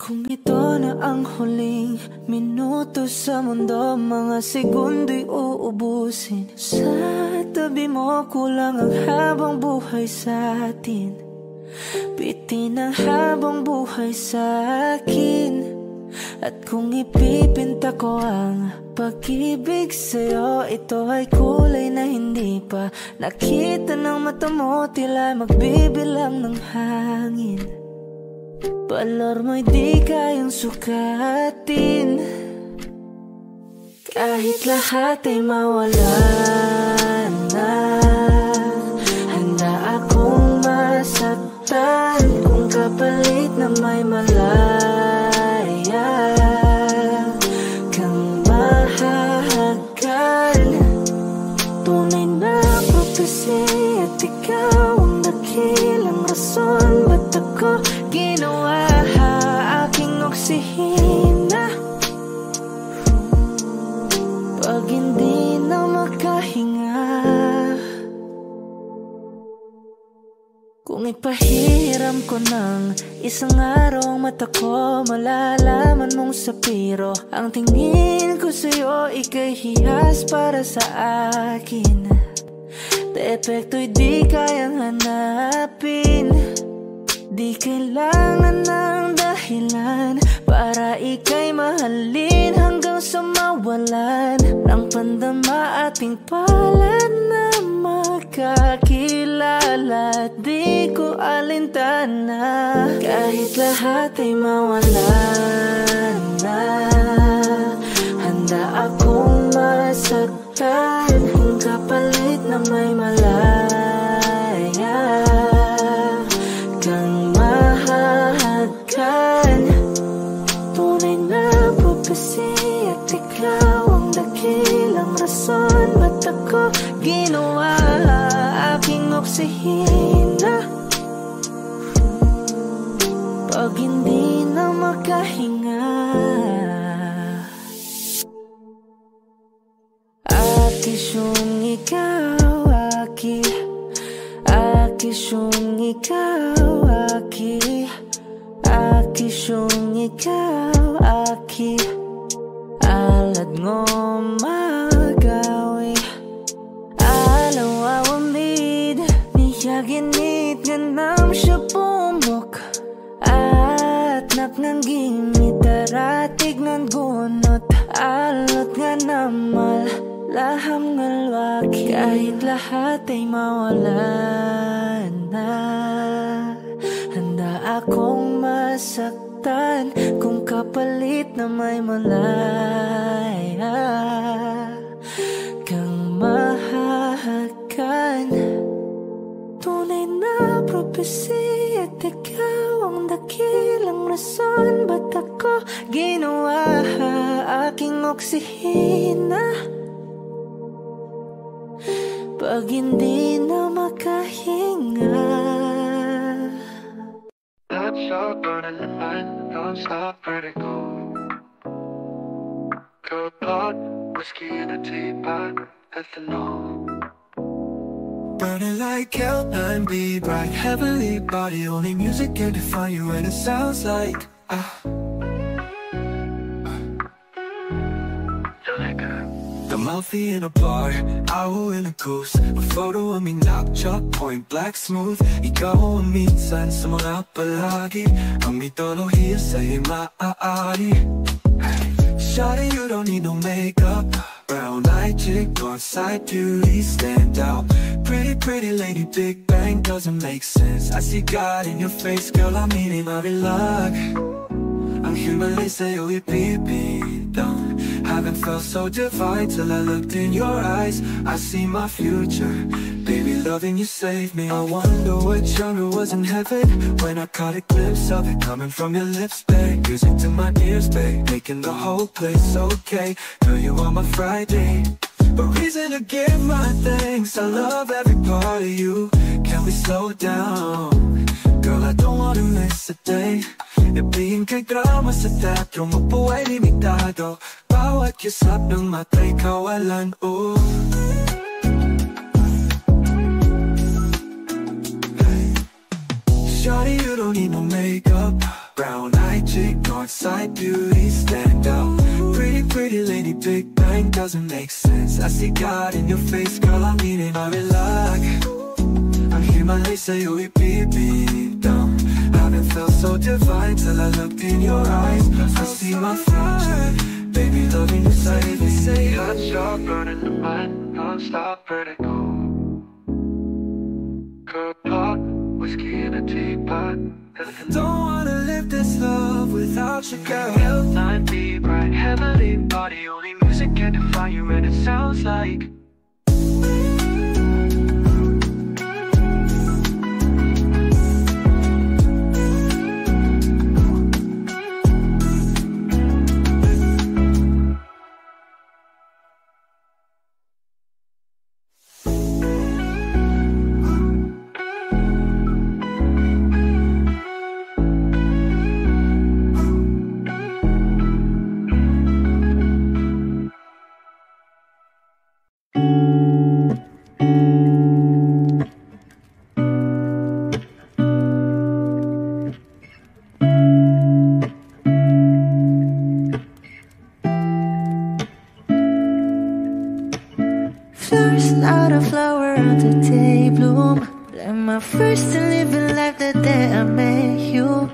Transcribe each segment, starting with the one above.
Kung ito na ang huling minuto sa mundo, mga segundo'y uubusin. Sa tabi mo kulang ang habang buhay sa atin. Bitin ang habang buhay sa akin. At kung ipipinta ko ang pag-ibig sa'yo, ito ay kulay na hindi pa nakita ng mata mo, tila magbibilang ng hangin. Balor mo'y di kayang sukatin. Kahit lahat ay mawala na, handa akong masaktan kung kapalit na may malaya kang mahahagan. Tunay na prophecy at ikaw ang dakilang rason ba't ako ginawa aking oksihina. Pag hindi na makahinga, kung ipahiram ko ng isang araw ang mata ko, malalaman mong sapiro ang tingin ko sa'yo, ika'y hiyas para sa akin. Depekto'y di kayang hanapin. Di kailangan ng dahilan para ika'y mahalin hanggang sa mawalan ng pandama ating palad na makakilala. Di ko alintana kahit lahat ay mawalan na, handa akong masaktan kung kapalit na may malaya kang mahahagan. Tunay na prophecy at ikaw ang dakilang rason ba't ako ginawa aking oksihina. Pag hindi na makahinga, akisyong ikaw, akisyong ikaw, akisyong ikaw, alad ngo magawi alaw awamid niyaginit ganam siya pumok at naknanggimit daratig ng gunot alot nga namal laham ngalwaki. Kahit lahat ay mawala na, handa akong masaktan kung kapalit na may malaya kang mahahagan. Tunay na prophecy at ikaw ang dakilang rason ba't ako ginawa aking oksihina. Pag hindi na makahinga, let's start burning the night, don't stop vertigo. Cold blood, whiskey in a teapot, ethanol. Burning like hell, 9B, bright heavenly body. Only music can define you and it sounds like the mouthy in a bar, owl in a goose. A photo of me knock-chalk, point black smooth. Ikaw ang minsan sa mga palagi, ang mitolohiya sa'y maaari. Shawty, you don't need no makeup. Brown-eyed chick, north-side beauty, stand out. Pretty, pretty lady, Big Bang doesn't make sense. I see God in your face, girl, I'm eating my luck. Ang himalay sa'yo ipipintang. Haven't felt so divine till I looked in your eyes. I see my future, baby, loving you saved me. I wonder what genre was in heaven when I caught a glimpse of it coming from your lips, babe. Music to my ears, babe, making the whole place okay. Girl, you are my Friday, but reason to give my thanks. I love every part of you. Can we slow down? Girl, I don't wanna miss a day. Ibigin kay drama sa teatro, mabuhay limitado. Bawat kisap ng mata'y kawalan, oh. Shawty, you don't need no makeup. Brown-eyed magic, Northside beauty, stand out. Pretty, pretty lady, big bang doesn't make sense. I see God in your face, girl, I mean it, I relax. I hear my legs say, oh, beep, down. Haven't felt so divine till I looked in your eyes. I see my future, baby, loving you sight. They say hot shot, burning the mind, non-stop vertigo. Curb pot, whiskey in a teapot. Don't wanna live this love without you, girl. Helltime be bright, heavenly body. Only music can define you, and it sounds like flowers, not a flower on the day bloom. Like my first to live in life the day I met you.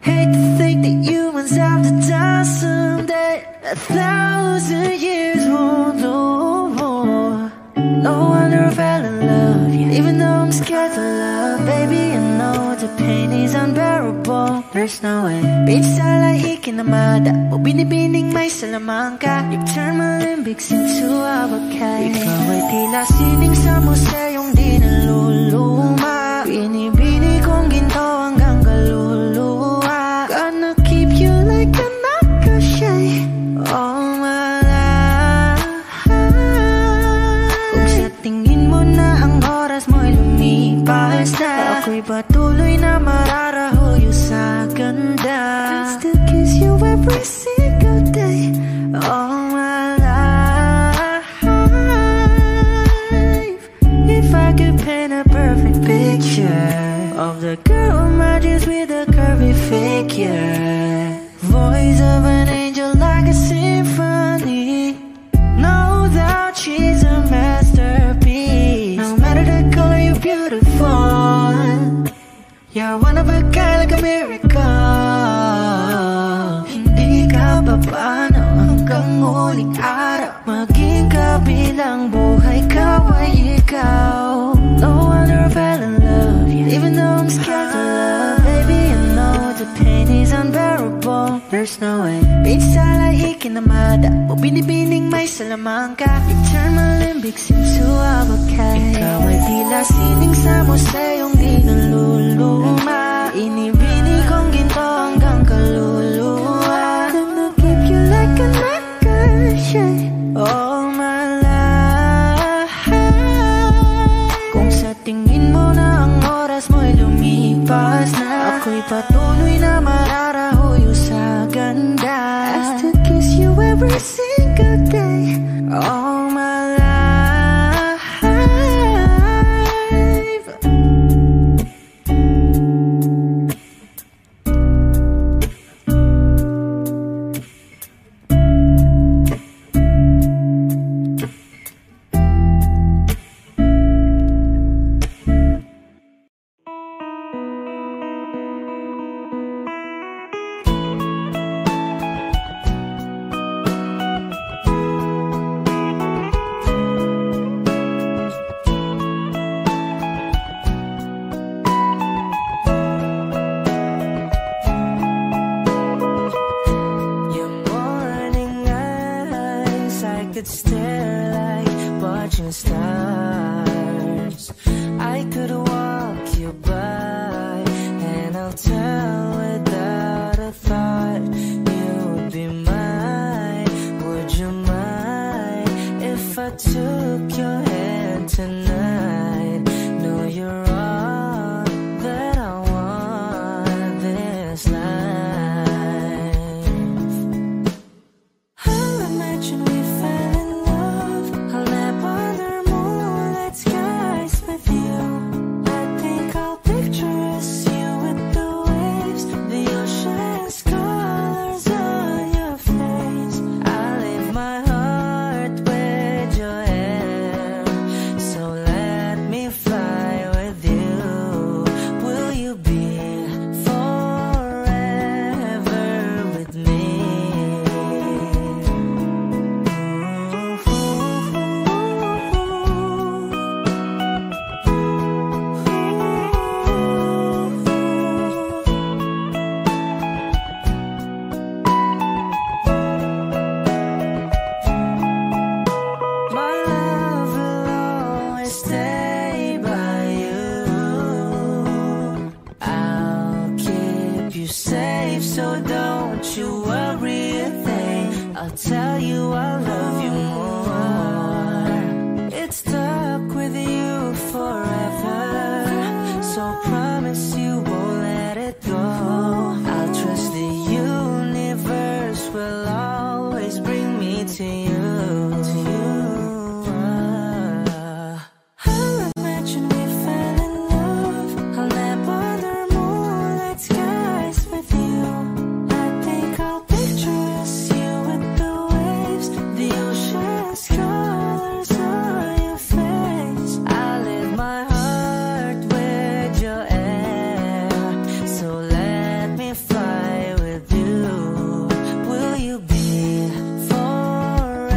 Hate to think that humans have to die someday. 1,000 years won't know more. No wonder I fell in love, yeah. Even though I'm scared to love, baby, I know the pain is unbearable. There's no way. Pinsan lahikin na mada o binibining may salamangka. You turn my limbics into abakay. Ikaw ay tila sining sa museyong di naluluma. Binibini kong ginto hanggang kaluluwa. Gonna keep you like a nakashay all my life. Kung sa tingin mo na ang oras mo'y lumipas na, ako'y patuloy na mararahuyo sa ganda. I still kiss you every single day all my life. If I could paint a perfect picture of the girl on my dreams with a curvy figure, voice of an angel like a symphony, no doubt she's a masterpiece. No matter the color, you're beautiful. You're one of a kind, like a miracle. Hindi ka papaano hanggang huling araw. Maging kabilang buhay ka ay ikaw. No wonder I fell in love, yeah. Even though I'm scared to love, baby, I know the pain is unbearable. There's no way. Pinsan lahikin na mada o binibining may salamangka. You turn my limbics into abakay. Ikaw ay tila sining sa museyong di naluluma. Inibini kong ginto hanggang kaluluwa. Gonna keep you like a nakashay all my life. Kung sa tingin mo na ang oras mo'y lumipas na, ako'y patuloy na mararahuyo sa ganda. I still kiss you every single day all my life. Could stare like watching stars. I could walk you by, and I'll tell without a thought you'd be mine. Would you mind if I took your hand tonight? Know you're all that I want this life. I'll imagine we fell in love. you worry a thing. I'll tell you I love you more. It's stuck with you forever, so promise you won't let it go. I'll trust the universe will always bring me to you. I'll imagine we fell in love. I'll never the moonlight skies with you. I think I'll picture us, you with the waves, the ocean's colors on your face. I live my heart with your air, so let me fly with you. Will you be forever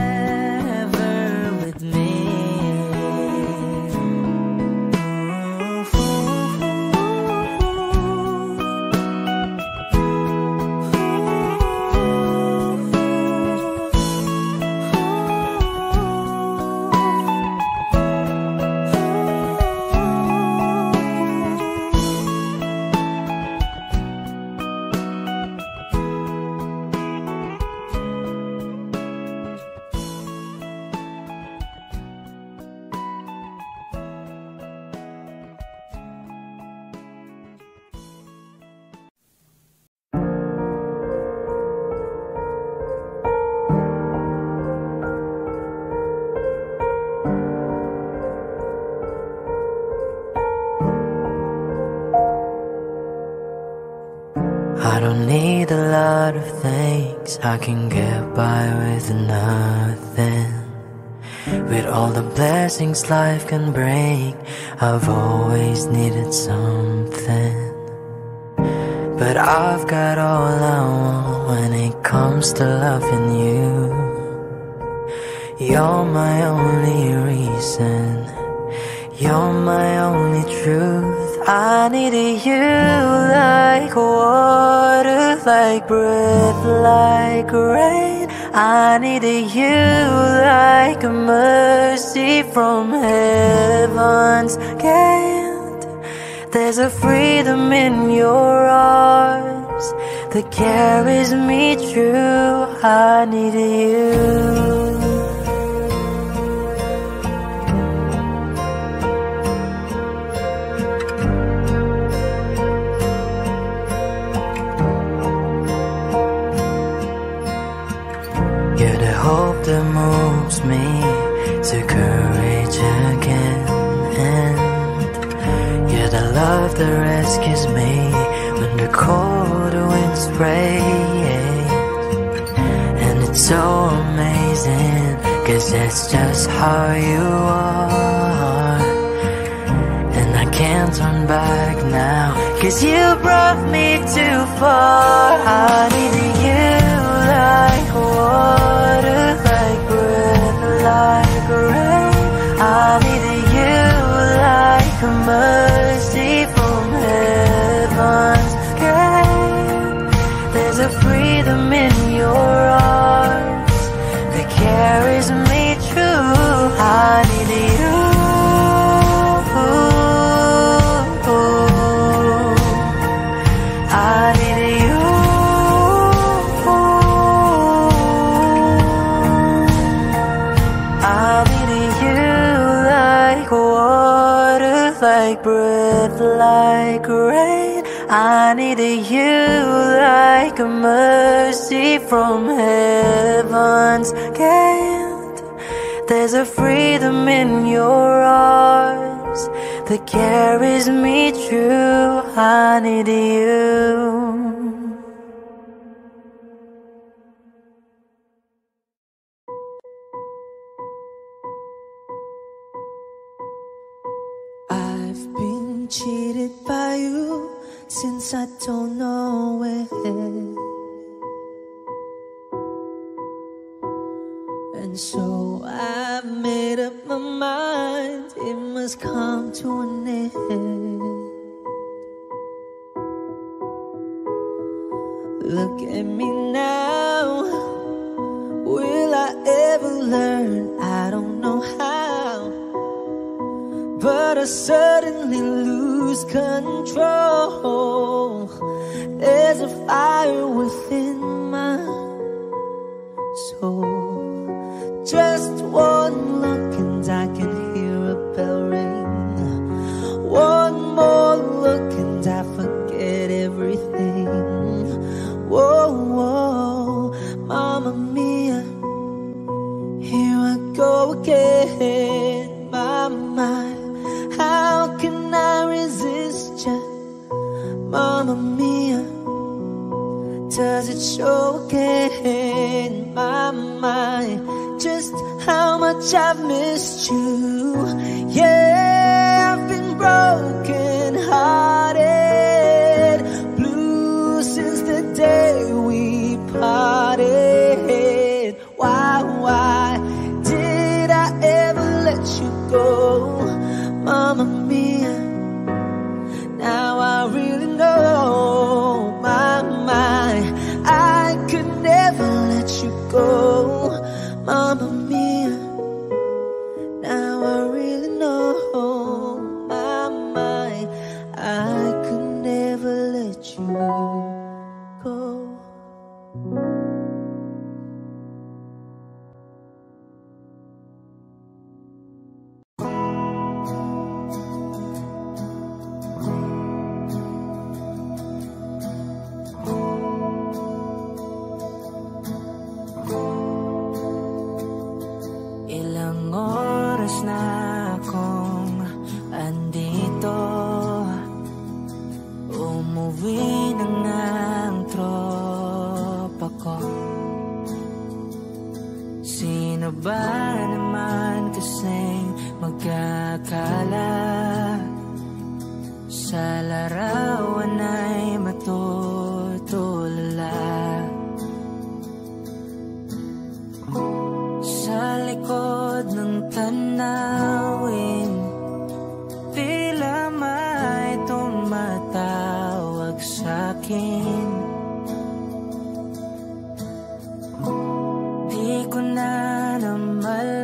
with me? I don't need a lot of things, I can get by with nothing. With all the blessings life can bring, I've always needed something. But I've got all I want when it comes to loving you. You're my only reason, you're my only truth. I needed you like water, like breath, like rain. I needed you like a mercy from heaven's gate. There's a freedom in your arms that carries me through. I needed you. You're the hope that moves me to courage again, and you're the love that rescues me when the cold winds rain. And it's so amazing, 'cause that's just how you are. And I can't turn back now, 'cause you brought me too far. I needed you like water, like breath, like rain. I needed you like a mercy from heaven's gate. There's a freedom in your arms that carries me through. I needed you. I needed you. I needed you like water, like breath, like rain. I needed you like a mercy from heaven's gate. There's a freedom in your arms that carries me through. I needed you. I've been cheated by you since I don't know it. And so I've made up my mind, it must come to an end. Look at me now, will I ever learn? I don't know how, but I suddenly lose control. There's a fire within Mamma mia, here I go again. My mind, how can I resist ya? Mamma mia, does it show again? My mind, just how much I've missed you. Yeah, I've been broken hearted, blue since the day we parted. Why did I ever let you go? Mamma mia, now I really know. My mind, I could never let you go. Mamma mia, now I really know. My mind, I could never let you go. Ilang oras na akong andito, umuwi na nga ang tropa ko. Sino ba naman kasing magkakala sa larawan ay matutulala? Sa likod ng tanawin, tila may tumatawag sa'kin. Di ko na namalayang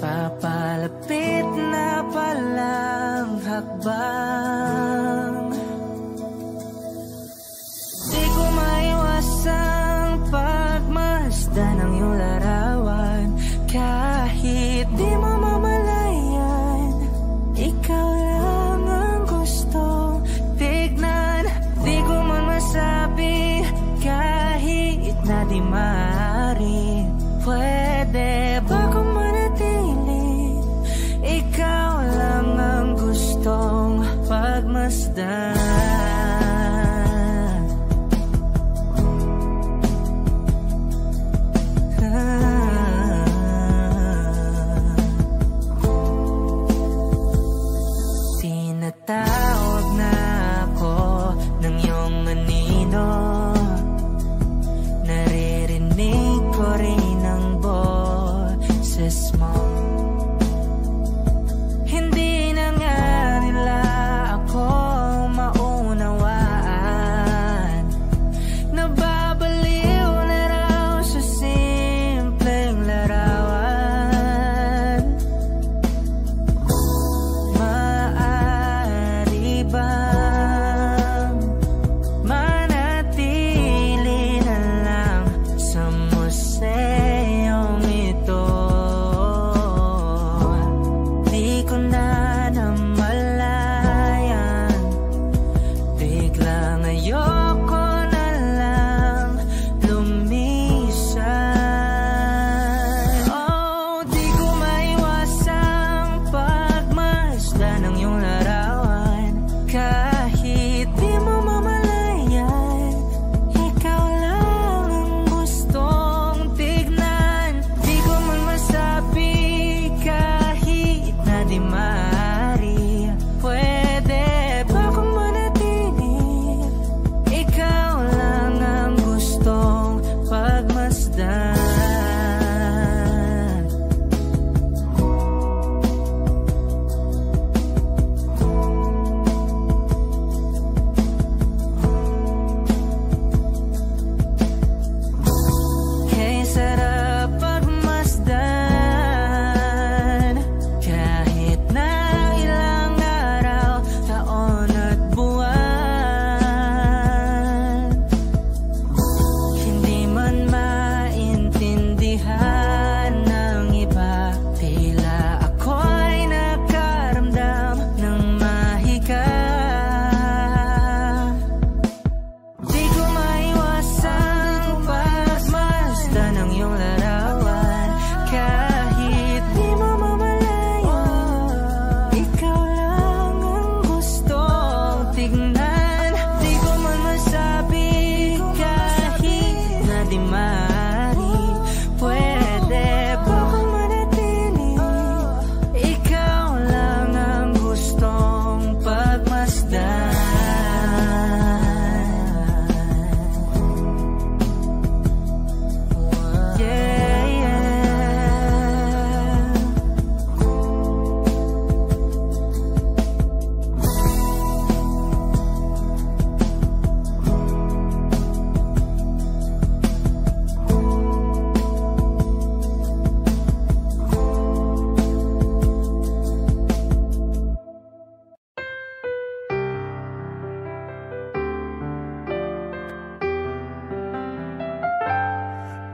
papalapit na palang hakbang. Di ko maiwasang pagmasdan ng iyong larawan. Kahit di mo mamalayan, ikaw lang ang gusto tignan. Di ko man masabi kahit na di maaari. Pwede ba kung manatili? Ikaw lang ang gustong pagmasdan. Tinatawag na ako ng iyong anino, naririnig ko rin ang boses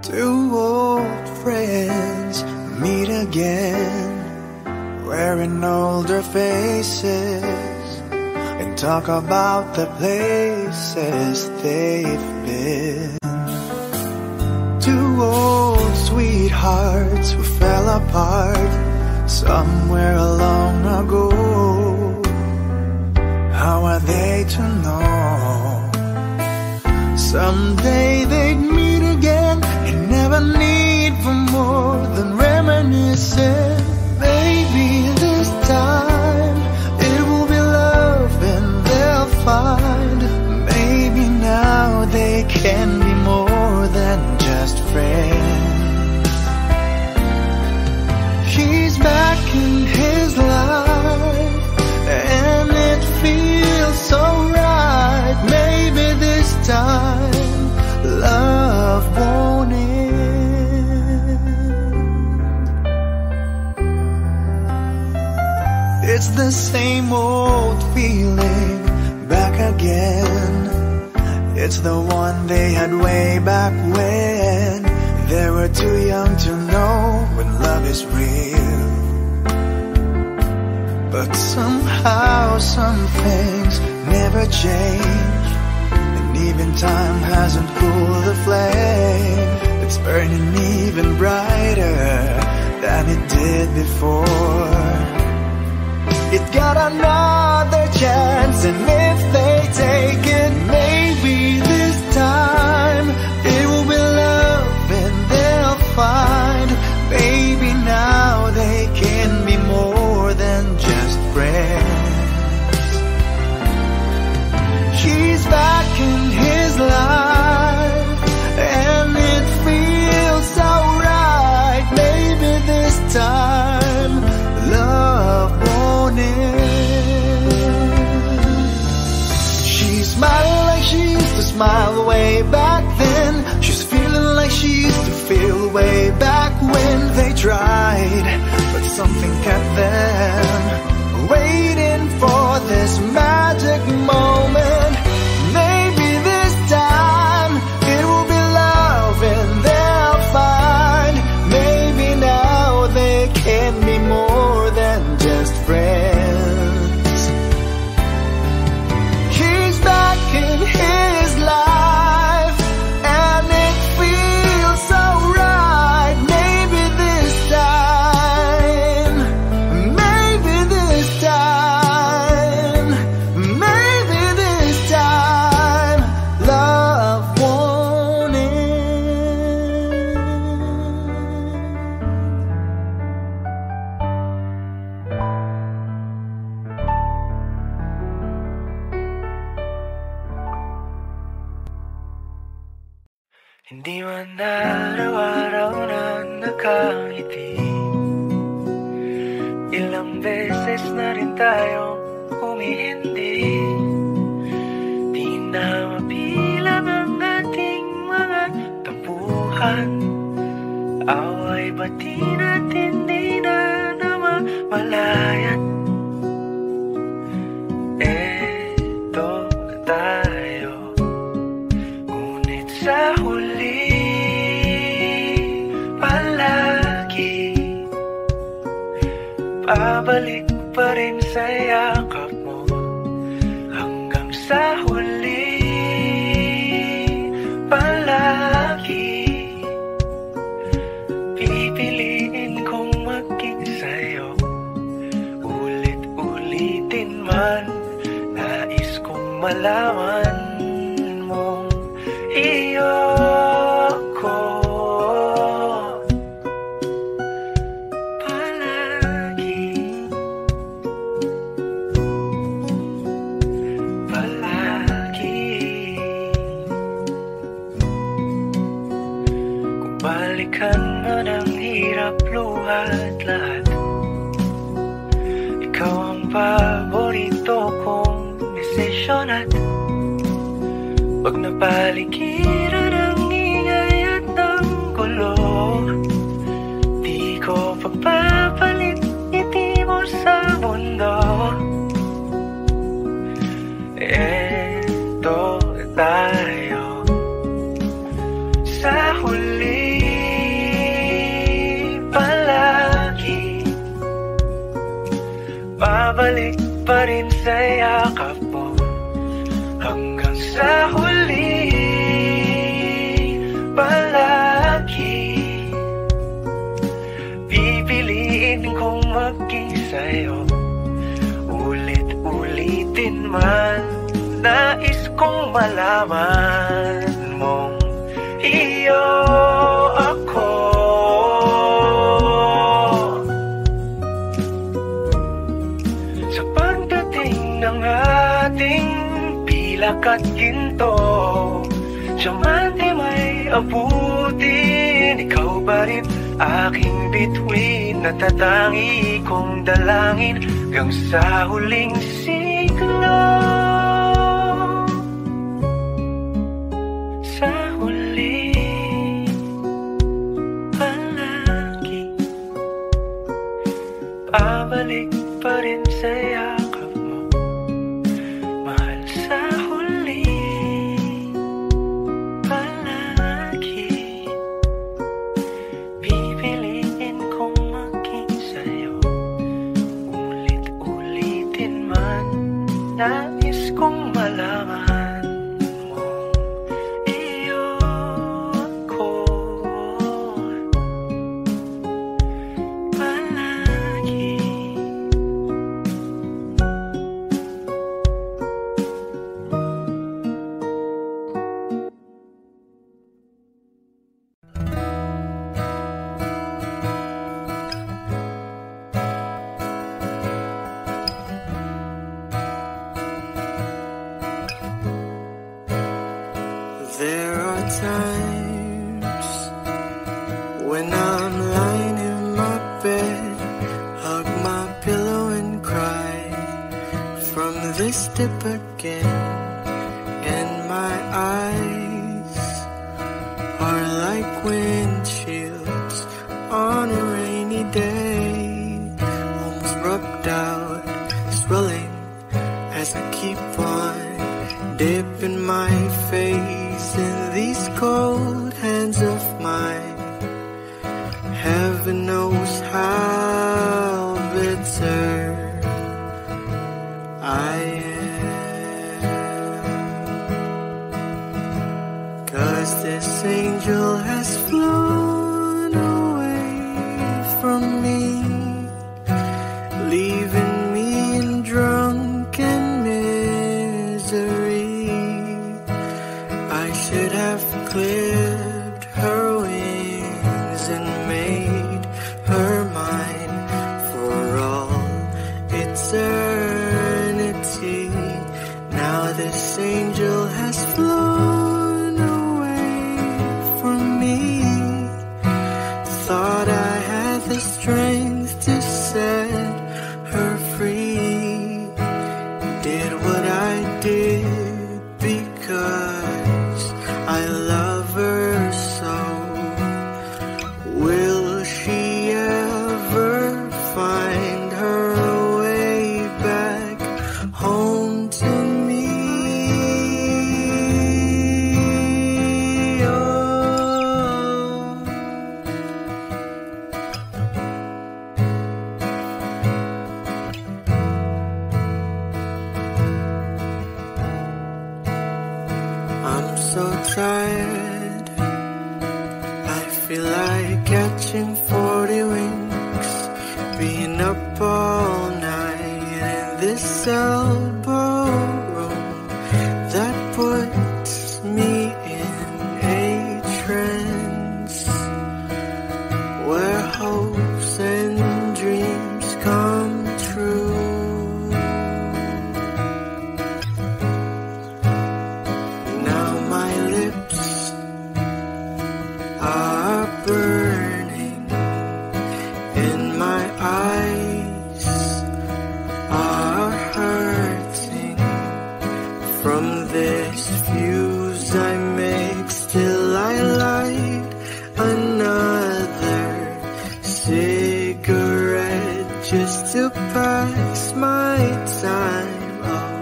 Two old friends meet again, wearing older faces, and talk about the places they've been. Two old sweethearts who fell apart somewhere long ago. How are they to know? Someday they'd meet again and never need for more than reminiscing. Maybe this time it will be love and they'll find. Maybe now they can be more than just friends. He's back in his life and it feels so right. Maybe this time love won't end. It's the same old feeling back again. It's the one they had way back when they were too young to know when love is real. But somehow some things never change, and even time hasn't cooled the flame. It's burning even brighter than it did before. It got another chance, and if they take it, maybe this time it will be love and they'll find. Maybe now they can be more than just friends. She's back in his life and it feels so right. Maybe this time love won't end. She's smiling like she used to smile way back then. She's feeling like she used to feel way back when they tried, but something kept them waiting for this magic moment. Maybe this time it will be love and they'll find. Maybe now they can be more than just friends. He's back in his life and it feels so right. Maybe this time, maybe this time, maybe this time love won't end. Hindi man araw-araw na nakangiti, ilang beses na rin tayong humihindi. Di na mabilang ang ating mga tampuhan, away bati natin di na namamalayan. Eto na tayo, ngunit sa huli palagi pabalik pa rin sa yakap mo. Hanggang sa huli palagi pipiliin kong maging sa'yo. Ulit-ulitin man, nais kong malaman mong iyo ko palagi, palagi. Kung balikan man ang hirap, luha at lahat, ikaw ang paborito kong desisyon. At pag napaligiran ang ingay at ang gulo, di ko pagpapalit ngiti mo sa mundo. Eto tayo sa huli pa rin sa yakap mo hanggang sa huli. Palagi pipiliin kong maging sa'yo, ulit-ulitin man. Nais kong malaman mong iyo ako. Sa pagdating ng ating pilak at ginto, diamante may abutin, ikaw ba rin aking bituin, natatangi kong dalangin hanggang sa huling siglo. Sa huli, palagi pabalik pa rin sa yakap mo, mahal. Sa huli, palagi pipiliin kong maging sa'yo, ulit-ulitin man. Nais kong malaman mong iyo ako. Palagi There are times when I'm lying in my bed, hug my pillow and cry from this dip again, and my eyes are like windshields on a rainy day, almost rubbed out, swelling as I keep on dipping my face in these cold hands of mine. Heaven knows how bitter I am, 'cause this angel has flown away from me, leaving me in drunken misery. I should have clipped her wings and made her mine for all eternity. Now this angel has flown away from me. Thought I had the strength to set her free. Did what I did because I love her so. Will she ever find her way back home to me? Oh. I'm so tired, I feel like catching 40 winks, being up all night in this elbow room that puts me in a trance, where hopes and dreams come true. Now my lips are burning and my eyes are hurting from this fuse I make. Still I light another cigarette just to pass my time. Oh,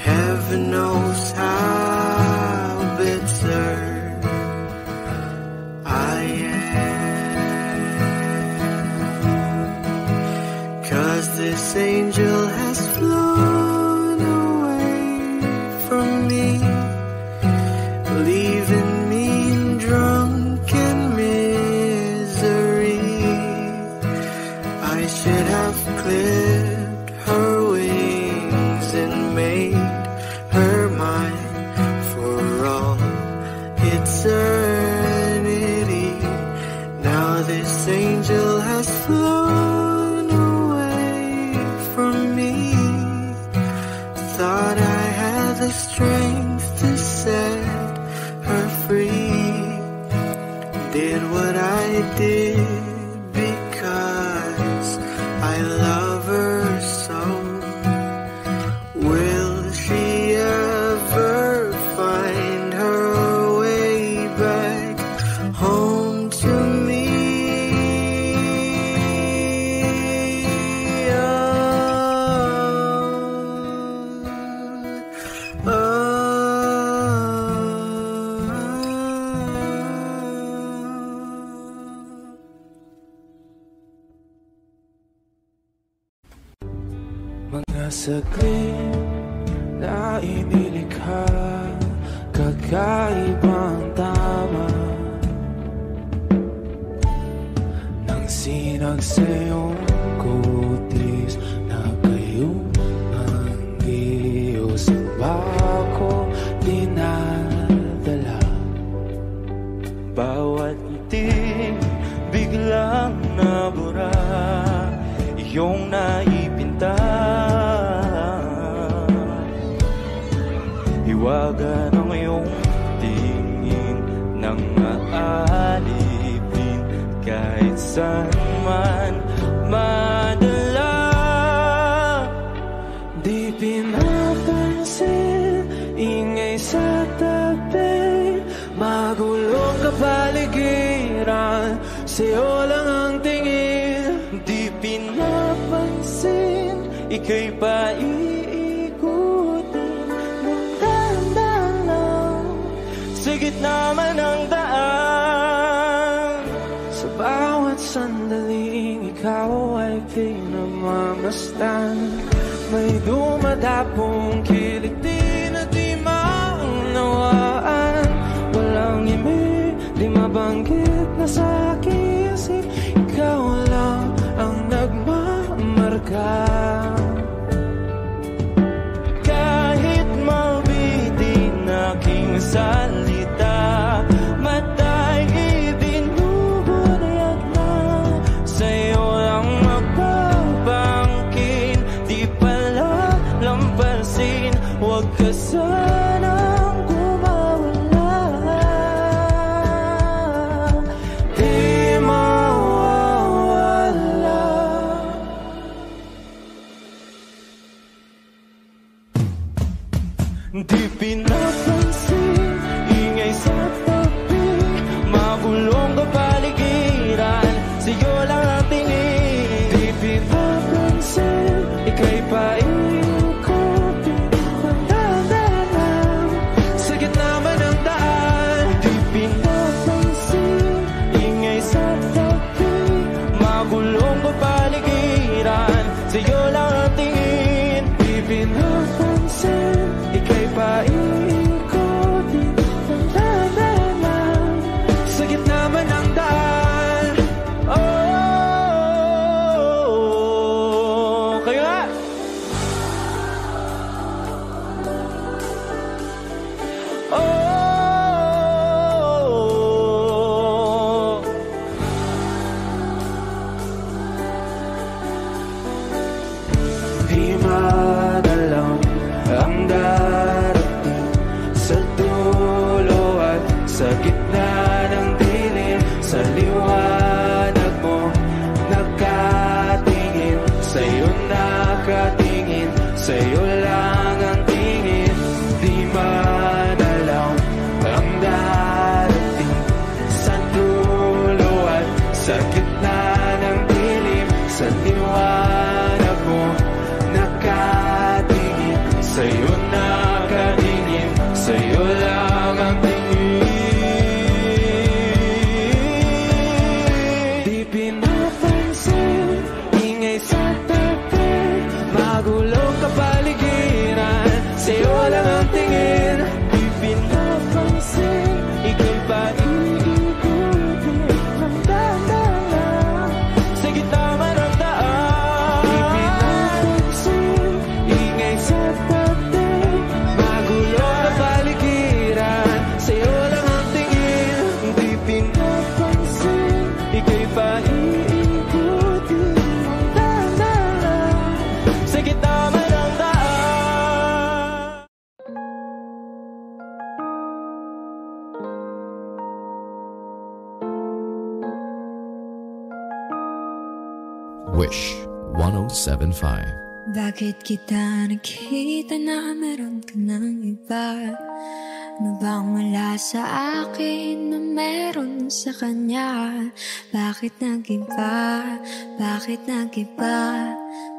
heaven knows how bitter I am, 'cause this angel has flown did because I love her so. Will she ever find her way back home to me? Mga saglit na inilikha, kakaibang tama nang sinag sa iyong kutis na kayong manggiyos ang bako dinadala. Bawat ngiti biglang nabura, iyong naipinta. Hiwaga ng iyong tingin nang aalipin kahit saan man madala. Di pinapansin, ingay sa tabi, magulong kapaligiran, sa'yo lang ang tingin. Di pinapansin, ika'y paiikutin ng dahan-dahan sa gitna man ng daan. Sa bawat sandaling ikaw ay pinamamasdan, may dumadapong kilig di na di maunawaan. Walang imig, di mabanggit na sa aking isip, ikaw lang ang nagmamarka. Kahit mabitin aking salita, matay ibinubunayag na, sa'yo lang magpapangkin. Di pala lampasin, huwag ka sanang kumawala. Di mawawala. Di pinapansin, ingay sa tabi, magulong kapaligiran, sa'yo lang ang tingin. Di pinapansin, ika'y paikutin ng dahan-dahan sa gitna man ng daan. Di pinapansin, ingay sa tabi, magulong kapaligiran, sa'yo lang ang tingin. Di pinapansin, ika'y paikutin ng dahan-dahan sa gitna man ng daan. Oh, kaya di madalang ang darating sa dulo at sa gitna ng dilim. Sa liwanag mo nakatingin, sa'yo nakatingin, sa'yo lang ang tingin. Di madalang ang darating sa dulo at sa gitna ng dilim. Sa liwanag mo nakatingin, sa'yo nakatingin, sa'yo lang ang tingin. Di pinapansin, ingay sa tabi, magulong kapaligiran, sa'yo lang ang tingin. Di pinapansin, ika'y paiikutin ng dahan-dahan Wish 107.5. Bakit kita nakita na meron ka ng iba? Ano bang wala sa akin na meron sa kanya? Bakit nag-iba? Bakit nag-iba?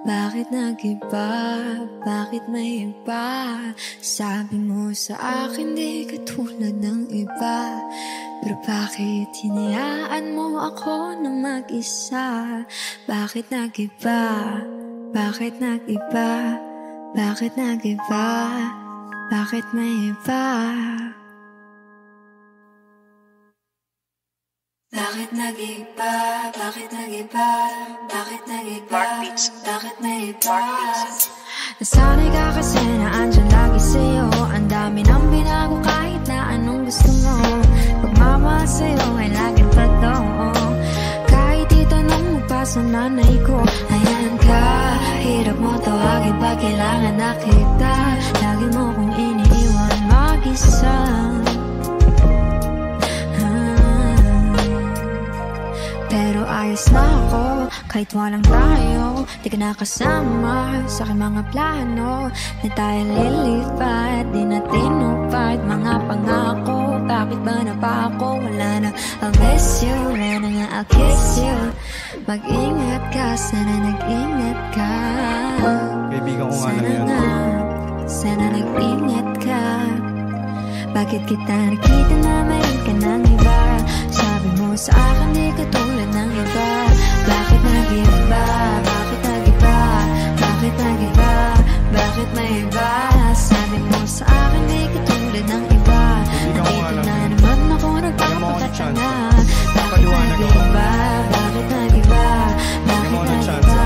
Bakit nag-iba? Bakit may iba? Sabi mo sa akin di katulad ng iba, pero bakit hinayaan mo ako na mag-isa? Bakit nag-iba? Bakit nag-iba? Bakit nag-iba? Bakit may iba? Bakit nag-iba? Bakit nag-iba? Bakit nag-iba? Bakit may iba? Nasanay ka kasi na andyan lagi sa'yo. Ang dami nang binago kahit na anong gusto mo. Pagmamahal sa'yo ay laging totoo. Kahit itanong mo pa sa nanay ko, ayan ka, hirap mo tawagin pag kailangan na kita. Lagi mo kong iniiwan mag-isa. Pero ayos na ako, kahit walang tayo. Di ka nakasama sa aking mga plano. Di tayo lilipat, di natin upad mga pangako. Bakit ba na pa ako? Wala na, I'll miss you. Wala na nga, I'll kiss you. Mag-ingat ka, sana nag-ingat ka. Kaibigan ko nga lang yan. Sana nag-ingat ka. Bakit kita nakita na mayroon ka ng iba? Sabi mo sa akin di katulad ng iba. Bakit nag-iba? Bakit nag-iba? Bakit nag-iba? Bakit may iba? Sabi mo sa akin di katulad ng iba. Nakita na naman ako nagpapakatanga. Bakit nag-iba? Bakit nag-iba? Bakit nag-iba?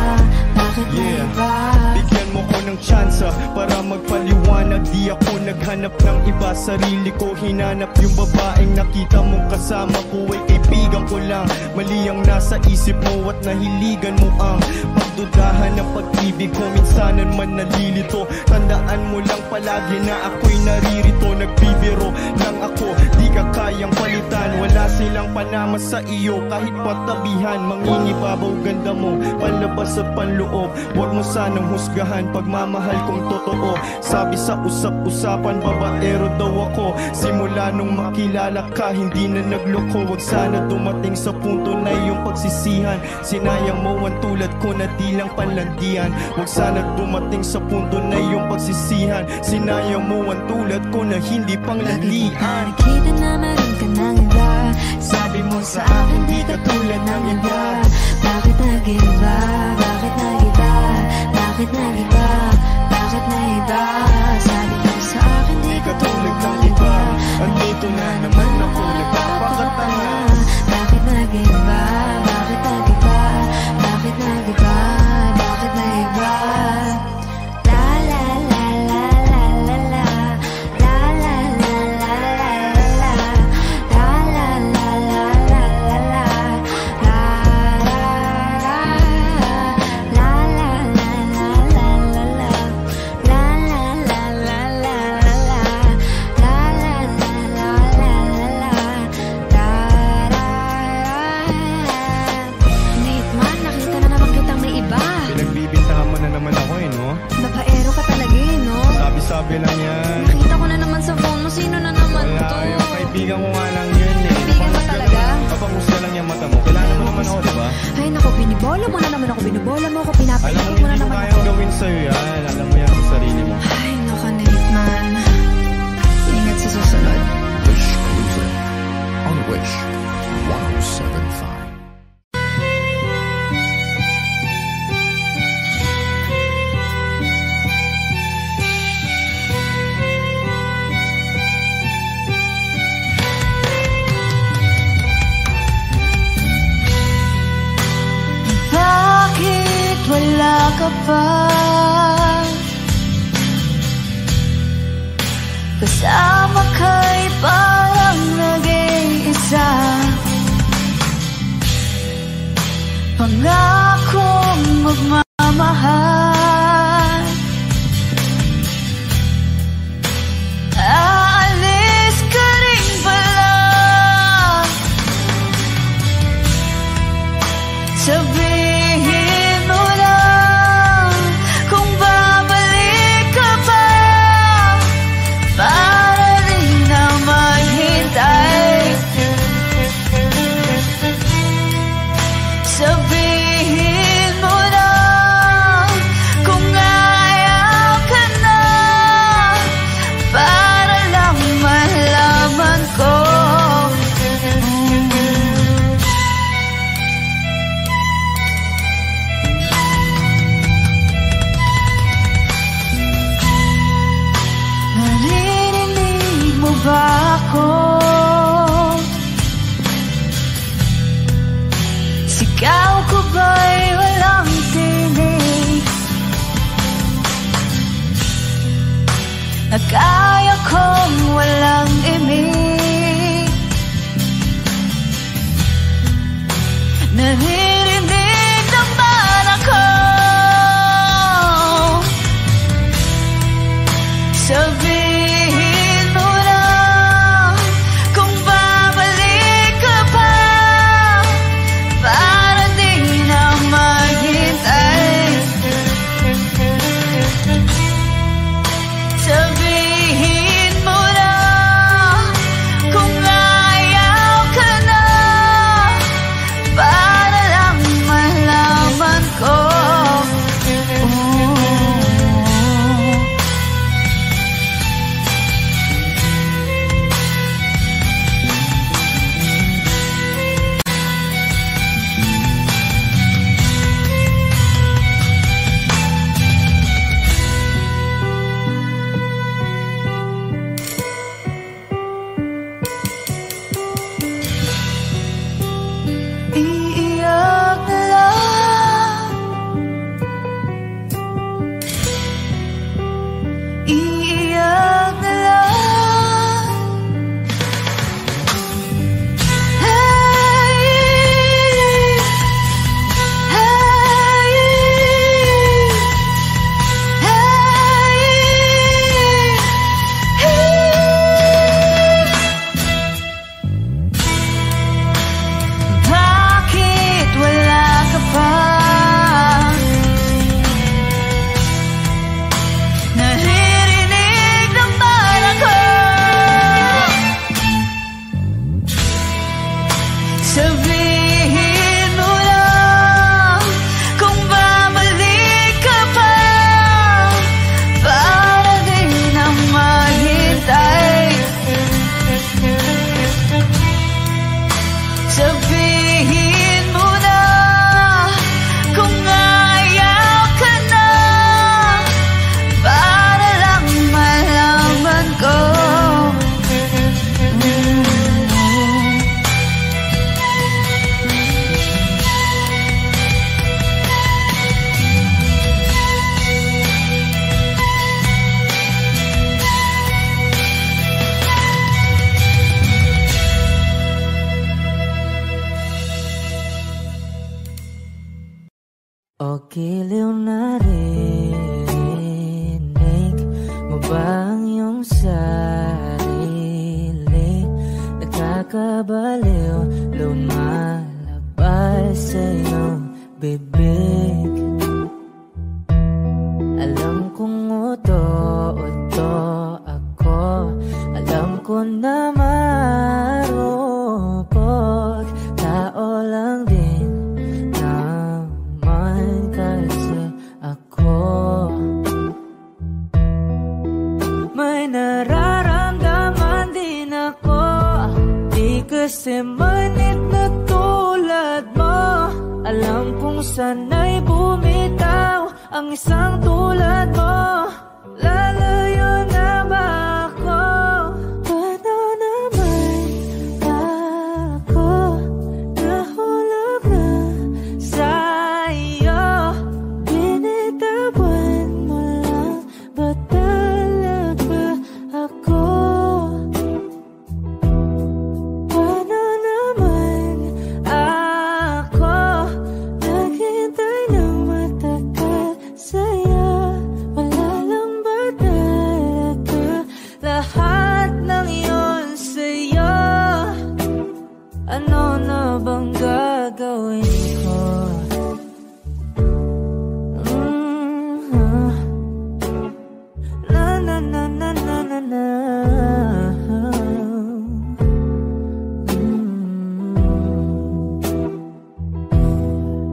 Bakit nag-iba? Bigyan mo ko ng tsansa para magpaliwanag. Di ako naghanap ng iba, sarili ko hinanap. Yung babaeng nakita mong kasama ko ay kaibigan ko lang. Mali ang nasa isip mo at nahiligan mo ang pagdudahan ng pag-ibig ko. Minsanan man nalilito, tandaan mo lang palagi na ako'y naririto. Nagbibiro lang ako, di ka kayang palitan. Wala silang panama sa iyo kahit patabihan. Mangingibabaw ganda mo, palabas at panloob. Huwag mo sanang husgahan pagmamahal kong totoo. Sabi sa usap-usapan, babaero daw ako. Simula nung makilala ka, hindi na nagloko. Huwag sana dumating sa punto na iyong pagsisihan. Sinayang mo ang tulad ko na di lang panlandian. Huwag sana dumating sa punto na iyong pagsisihan. Sinayang mo ang tulad ko na hindi panglalian. Nakita na meron ka ng iba. Sabi mo sa akin di katulad ng iba. Bakit nag-iba? Bakit nag-iba? Bakit nag-iba? Bakit nag-iba? Sabi mo sa akin di katulad ng iba. Andito na naman ako nagpapakatanga. Bakit nag-iba? Bakit nag-iba? Bakit nag-iba? Bakit nag-iba? La la la la la la la. La la la la la la la. La la la la la la la. La la la. La la la la la la la. La la la la la la la. La la la la la la la. Late man, nakita na naman kitang may iba. Pinagbibintangan mo na naman ako no? Babaero ka talaga no? Sabi-sabi lang yan. Nakita ko na naman sa phone mo, sino na naman Wala, to? yung kaibigan ko nga lang yun Kaibigan mo talaga? Kapangusga lang yung mata mo. Kailangan mo naman ako, diba? Ay naku, binibola mo na naman ako, binibola mo ako, Alam pinapikot mo, mo na hindi ko naman kayang ako. gawin sa'yo yan. Alam mo yan sa sarili mo. Ay naku, Nate man. Ingat sa susunod. Wish Cruiser on Wish 107.5. Bakit wala ka pa? Kasama ka'y parang nag-iisa. Pangakong magmamahal. Aalis ka rin pala. Sabihin Sabihin mo lang kung babalik ka pa, para di na mahintay. Sabihin mo na kung ayaw ka na, para lang malaman ko. O giliw na rinig mo ba ang iyong sarili? Nakakabaliw, lumalabas sa iyong bibig. Alam kong uto-uto ako, alam ko na marupok, tao lang din kasi ako. May nararamdaman din ako, di kasi manit na tulad mo. Alam kong sana'y bumitaw ang isang tulad mo. Lalayo na ba ako? Paano naman ako nahulog na sa'yo? Binitawan mo lang ba talaga ako? Paano naman ako naghintay ng matagal sa'yo? Wala lang ba talaga lahat ng iyon sa'yo? Ano na bang gagawin ko? Na na na na na na na.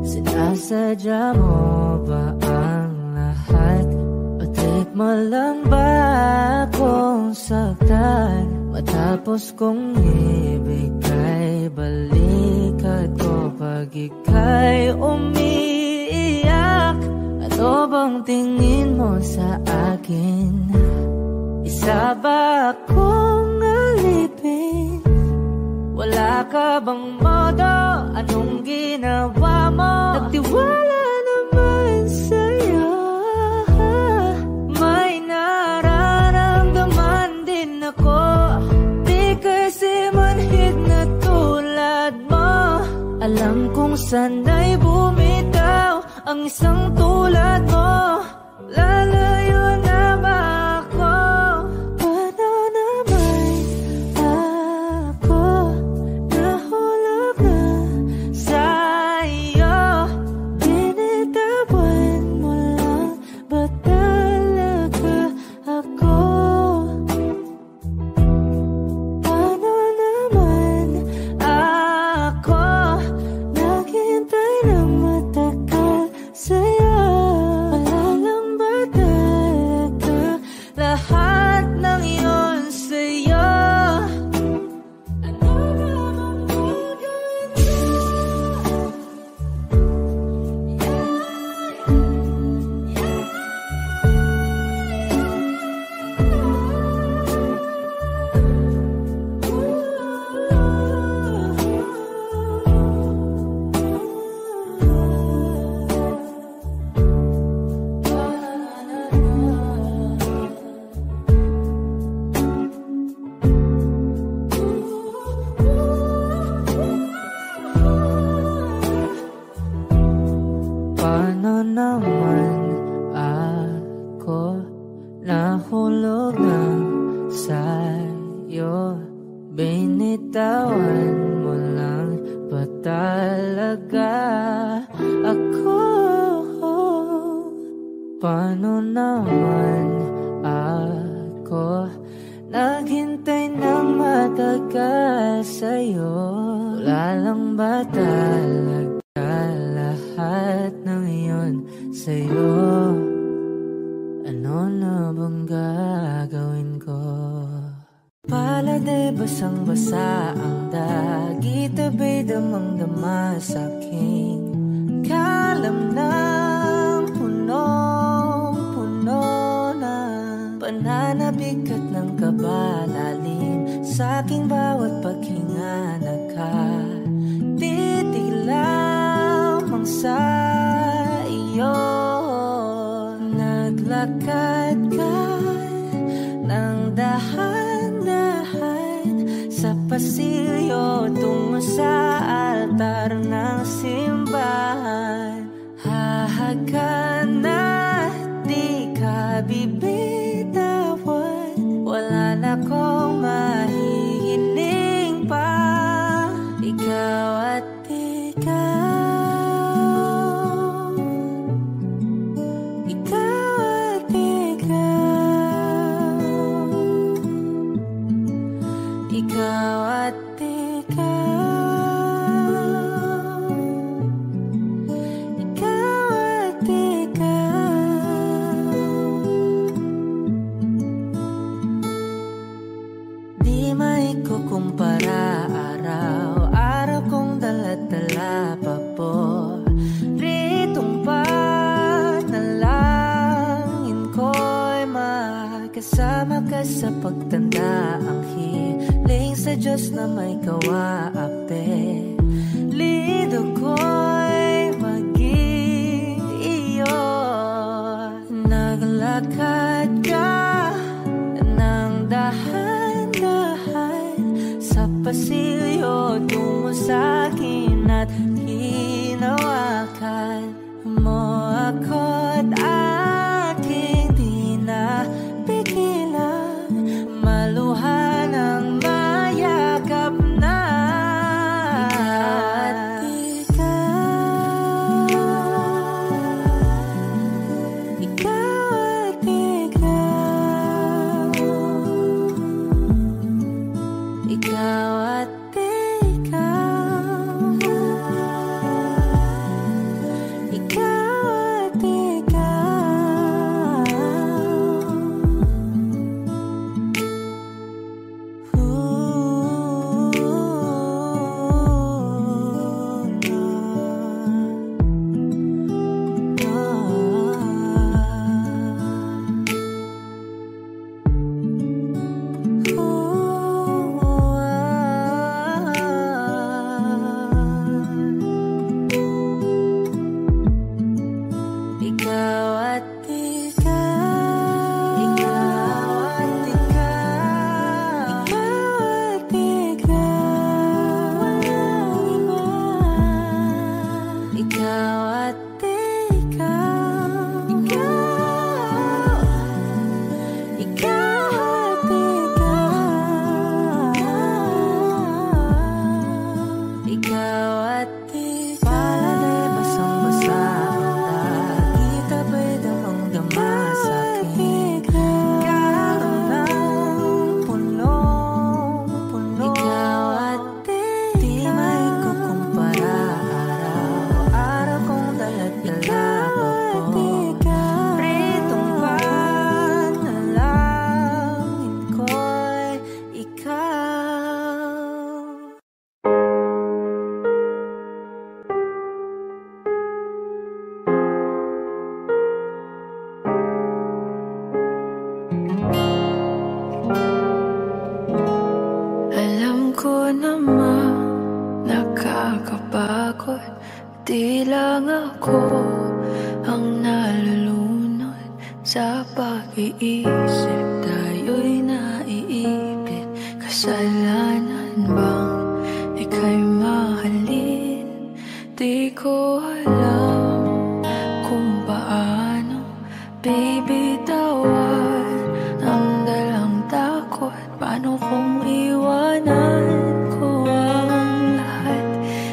Sinasadya mo ba ang lahat? O trip mo lang ba akong saktan? Matapos kong ibigay balikat ko pag ika'y umiiyak. Ano bang tingin mo sa akin? Isa ba akong alipin? Wala ka bang modo? Anong ginawa mo? Nagtiwala naman sa'yo. May nararamdaman din ako, di kasi manhid na tulad mo. Alam kong sana'y bumitaw ang isang tulad mo. Lalayo na ba ako? Paano naman ako nahulog na sa'yo? Binitawan mo lang ba talaga ako? Paano naman ako naghintay ng matagal sa'yo? Wala lang ba talaga lahat ng iyon sa'yo? Ano naman gagawin mo? Paano naman ako nahulog na sa'yo? Binitawan mo lang ba talaga ako? Paano naman ako naghintay ng matagal matagal sa'yo. Wala lang ba talaga lahat ng iyon sa'yo? Ano na bang gagawin ko? Palad ay basang-basa ang dagit, abay damang-dama sa'king kalam ng punong-puno na pananabik at ng kabalalim sa'king bawat paghinga. Nakatitig lamang sa iyo. Naglakad ka ng dahan-dahan sa pasilyo tungo sa altar ng simbahan. Hahagan at di ka bibitawan, wala na kong mahihiling pa. Ikaw at ikaw, ikaw at ikaw, ikaw at kumpara, araw-araw kong dala-dala pa po ritong panalangin ko'y makasama ka sa pagtanda. Ang hiling sa Diyos na may kawaape, lido ko'y maging iyo. Naglakad ka ng dahan-dahan sa pasilyo tungo sa'kin at hinawakan mo ako't aking di na pigilan, maluha ng mayakap na. Di lang ako ang nalulunod sa pag-iisip. Tayo'y naiipit. Kasalanan bang ika'y mahalin? Di ko alam kung paano bibitawan ang dalang takot. Paano kung iwanan ko ang lahat,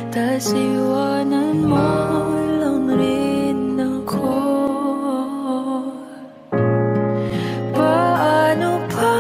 tas iwanan mo lang rin ako? Paano pa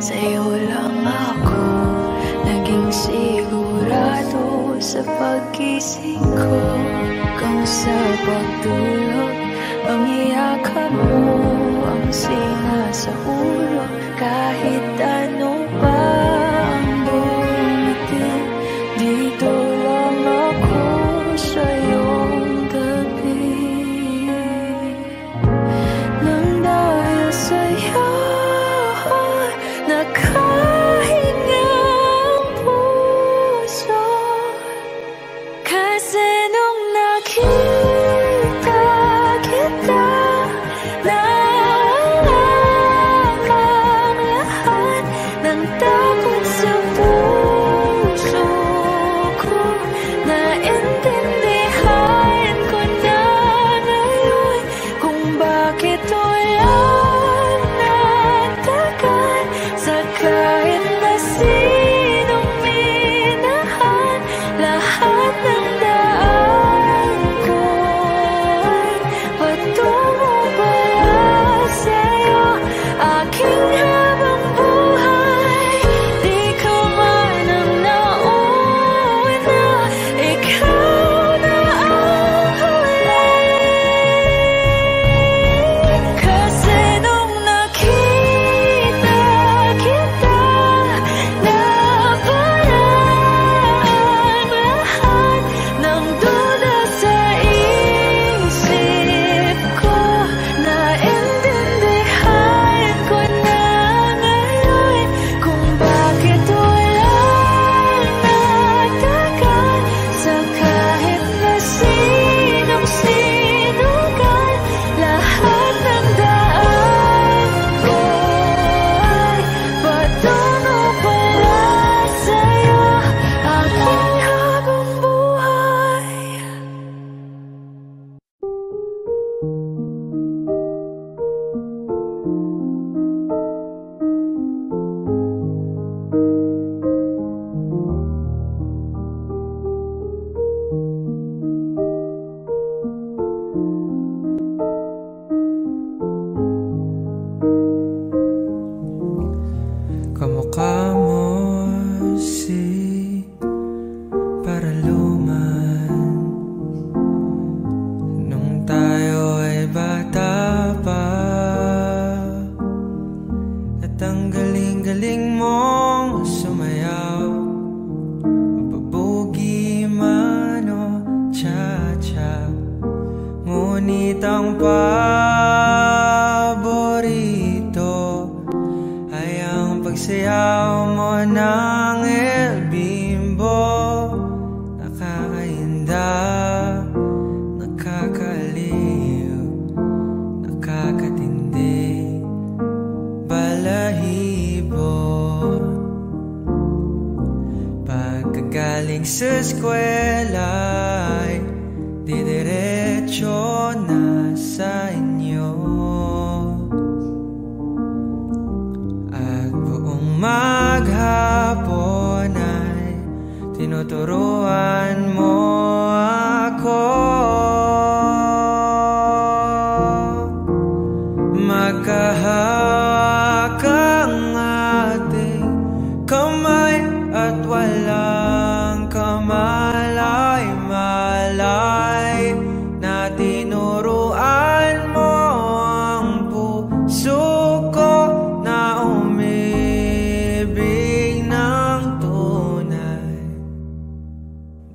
sa'yo lang ako naging sigurado sa pag-isip ko. Kung sa pagtulog ang iyakap mo ang singa sa ulo, kahit ano pa ang dumating, dito lang ako sa iyong tabi. Nang dahil sa'yo nakahinga ang puso, kasi nung nakita kita, naalak ang lahat ng takot sa puso ko. Naintindihan ko na ngayon kung bakit walang natagal sa kahit na sinong minahan. Lahat ng daan ko ay patungo pala sa'yo, aking habang buhay. Di ka man ang nauna, ikaw na ang huli. Kasi nung nakita kita, naparaan lahat ng duda sa isip ko. Naintindihan ko na ngayon kung bakit walang natagal sa kahit na sinong sinugal. Lahat ng daan ko ay patungo pala sa'yo, aking habang buhay. Kamukha mo si Paraluman nung tayo ay bata pa, at ang galing-galing mong sumayaw, mapabugi man o cha-cha. Ngunit ang paborito ay ang pagsayaw mo ng El Bimbo. Nakakainda, nakakaliw, nakakatindi, balahibo. Pagkagaling sa eskwela ay didiretso na sa inyo, at buong maghapon ay tinuturuan mo ako. Magkahawak ang ating kamay at walang kamalay-malay, na tinuruan mo ang puso ko na umibig ng tunay.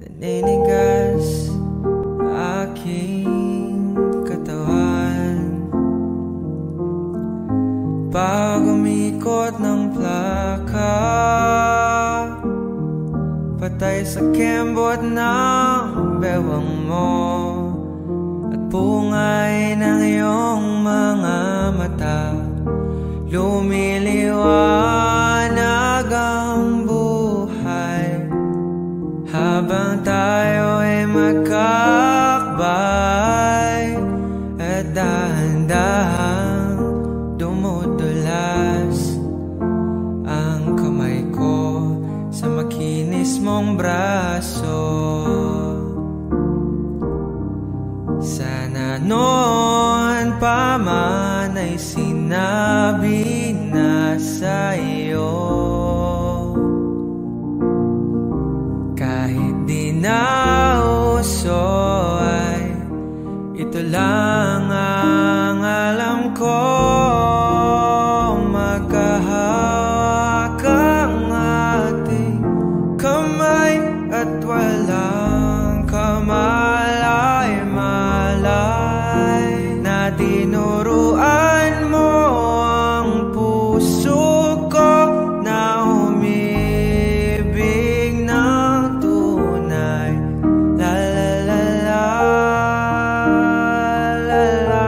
Naninigas aking katawan pag umikot ng plaka, patay sa kembot ng bewang mo at pungay ng iyong mga mata. Lumiliwanag ang buhay habang tayo ay magkakbay, at dahan-dahang dumudulas ang kamay ko sa makinis mong braso. Sana noon pa man ay sinabi na sa'yo lang ang alam ko, magkahawak ang ating kamay at walang kamalay-malay na tinuruan mo ang puso ko na umibig ng tunay. La la la la, la la,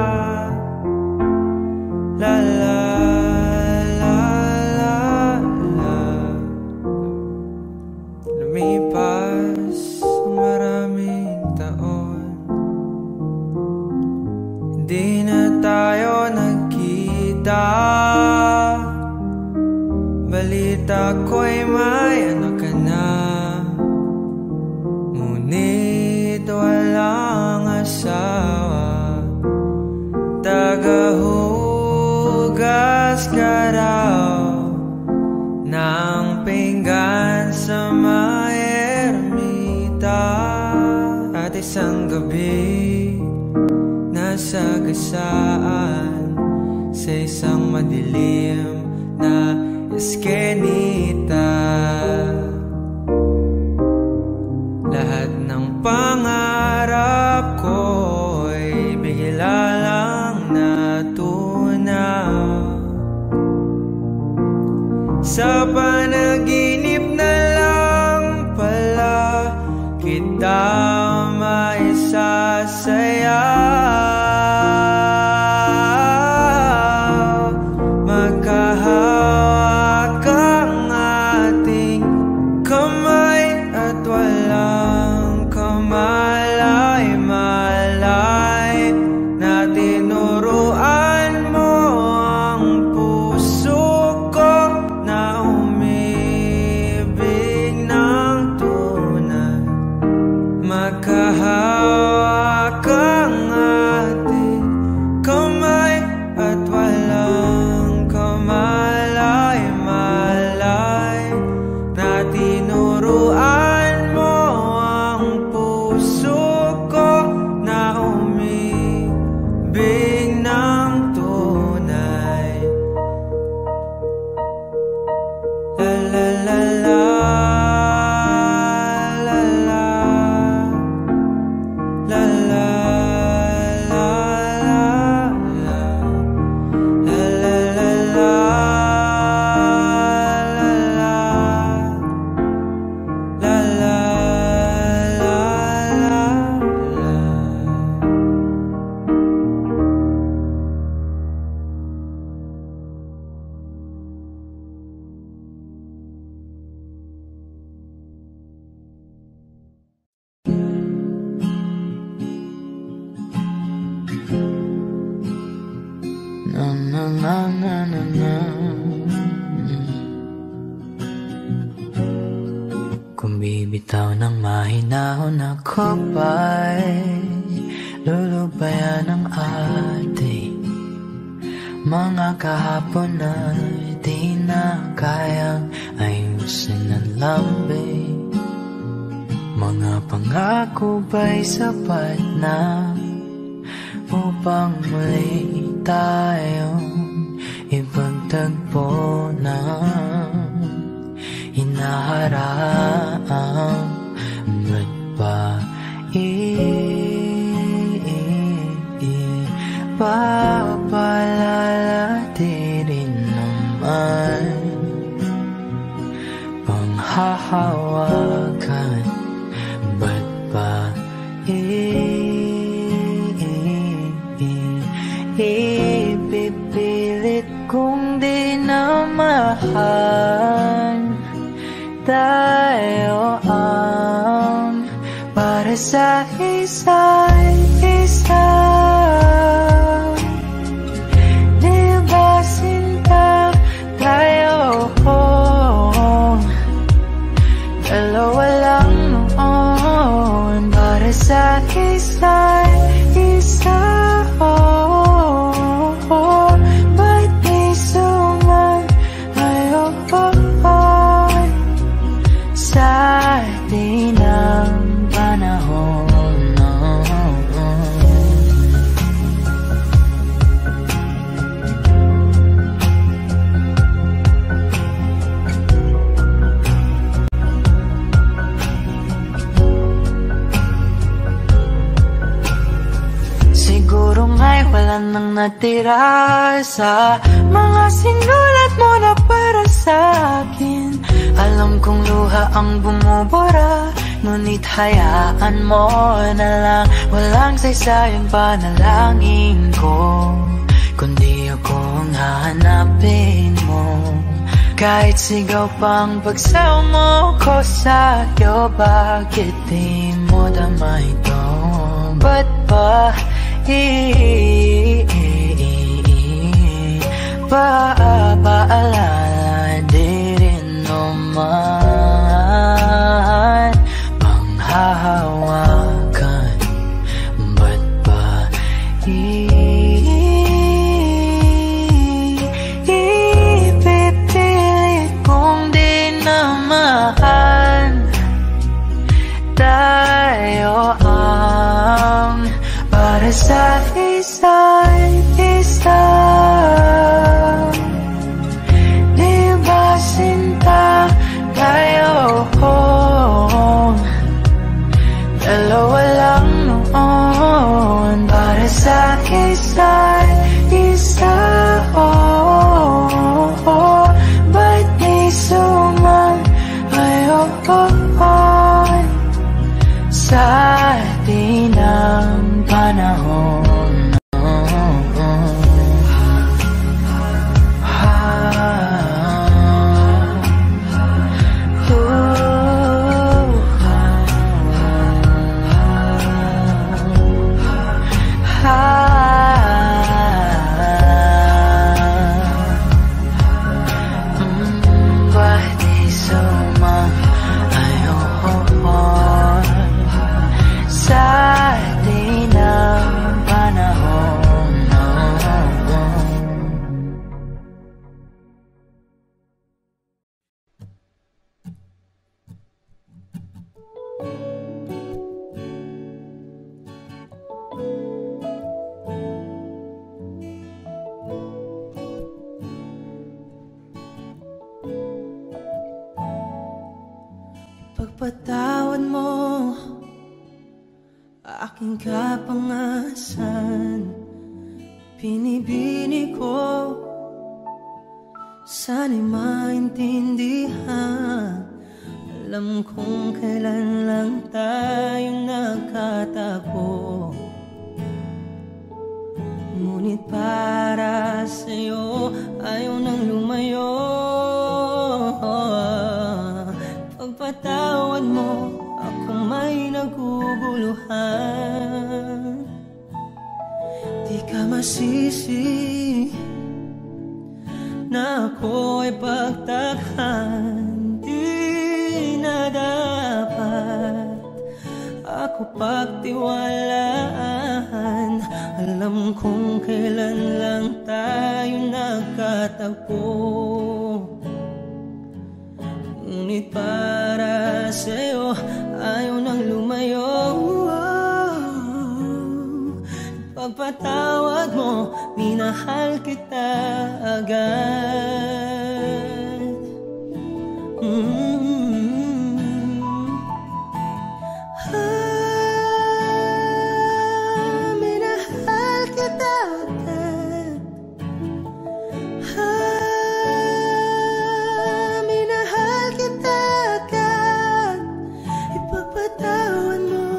la la, la la. Lumipas ang maraming taon, hindi na tayo nagkita. Balita ko'y may anak ka na, ngunit walang asawa. Tagahugas ka raw ng pinggan sa may ermita. At isang gabi nasa gasaan sa isang madilim na eskenita, lahat ng pangarap ko'y bigla lang natunaw. Sa panaginip na lang pala kita maisasayaw. Magkahawak ang ating kamay at walang kamalay-malay na tinuruan mo ang puso ko na umibig ng tunay. Magkahawak ang ating kamay at walang kamalay-malay na tinuruan mo ang puso ko na umibig ng tunay. La la la la, la la, la la, la la, la la la la, la la, la la. Na na na na na na. Kung bibitaw ng mahinahon ako pa'y lulubayan ng ating mga kahapon na di na kayang ayusin ng lambing. Mga pangako ba'y sapat na upang muli tayong ipagtagpo na hinaharap? Ba't ba ipapalalatirin naman panghahawakan? Ba't ba ipipilit kung di na mahal? Tayo ang para sa isa't isa. Di ba sinta tayo? Dalawa lang noon para sa isa't isa. Ba't di sumayon sa atin ang panahon? natira sa mga sinulat mo na para sa'kin. Alam kong luha ang bumubura, ngunit hayaan mo na lang. Walang saysayang panalangin ko, kundi akong hahanapin mo. Kahit sigaw pang pagsaw mo ko sa'yo, bakit di mo damay ito? Ba't ba paalala di rin naman panghahawakan? Ba't ba ipipilit kong di naman tayo ang para sa isa't isa? Di ba sinta tayo? Dalawa lang noon para sa isa't isa. Ba't di sumayon sa atin ang panahon? Pagpatawad mo aking kapangasan, pinibini ko sana'y maintindihan. Alam kong kailan lang tayo nagkatagpo, ngunit para sa'yo ayaw nang lumayo. Pagpatawad mo ako may naguguluhan. Di ka masisi na ako ay pagtakhan. Di na dapat ako pagtiwalaan. Alam kong kailan lang tayo nagkatagpo, ngunit para sa'yo ayaw nang lumayo. Pagpatawad mo, minahal kita agad. Minahal kita agad. Minahal kita agad. Ipagpatawad mo.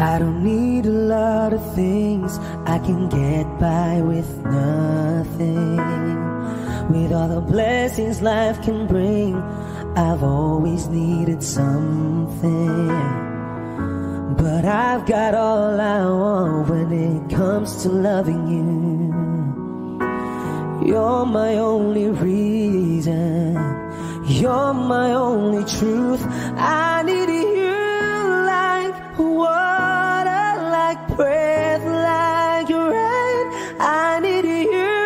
I don't need a lot of things, I can get by with nothing. With all the blessings life can bring, I've always needed something. But I've got all I want when it comes to loving you. You're my only reason, you're my only truth. I need you like water, like breath, like rain. I need you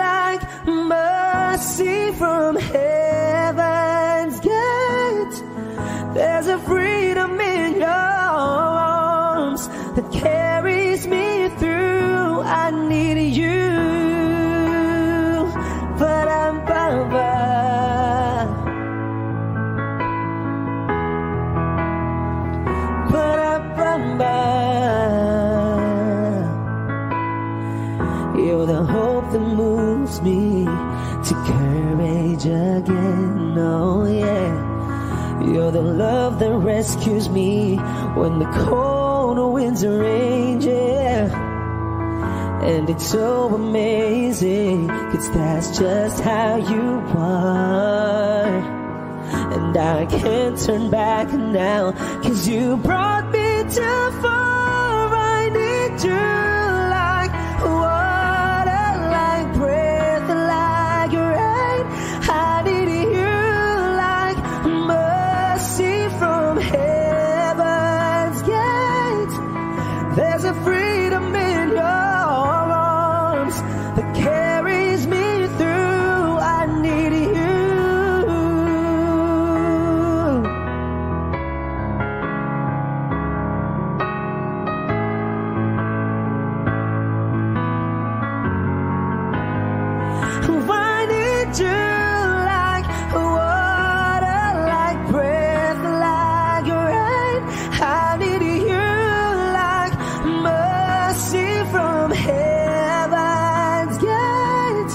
like mercy from heaven's gate. There's a freedom in your arms that carries me through. I need you. You're the hope that moves me to courage again, oh yeah. You're the love that rescues me when the cold winds rage, yeah. And it's so amazing, 'cause that's just how you are. And I can't turn back now, 'cause you brought me too far. I need you like water, like breath, like rain. I need you like mercy from heaven's gate. There's a freedom in your arms that carries me through. I need you. I need you like water, like breath, like rain. I need you like mercy from heaven's gate.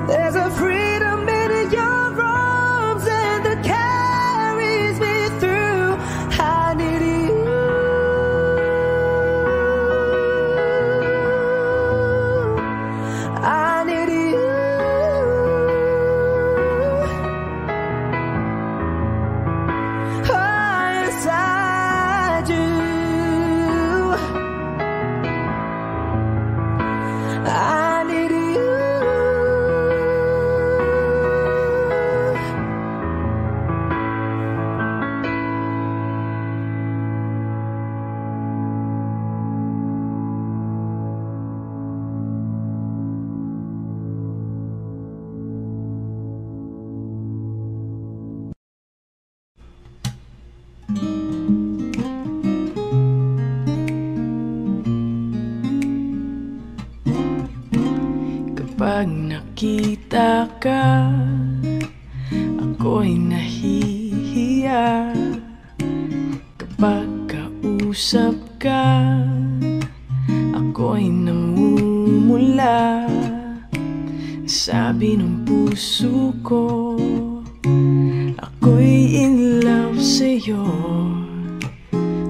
There's a freedom in your arms and that carries me through. I need you. I need you. I need you. Kapag nakita ka, ako'y nahihiya. Kapag kausap ka, ako'y namumula. Sabi ng puso ko, ako'y in love sa'yo.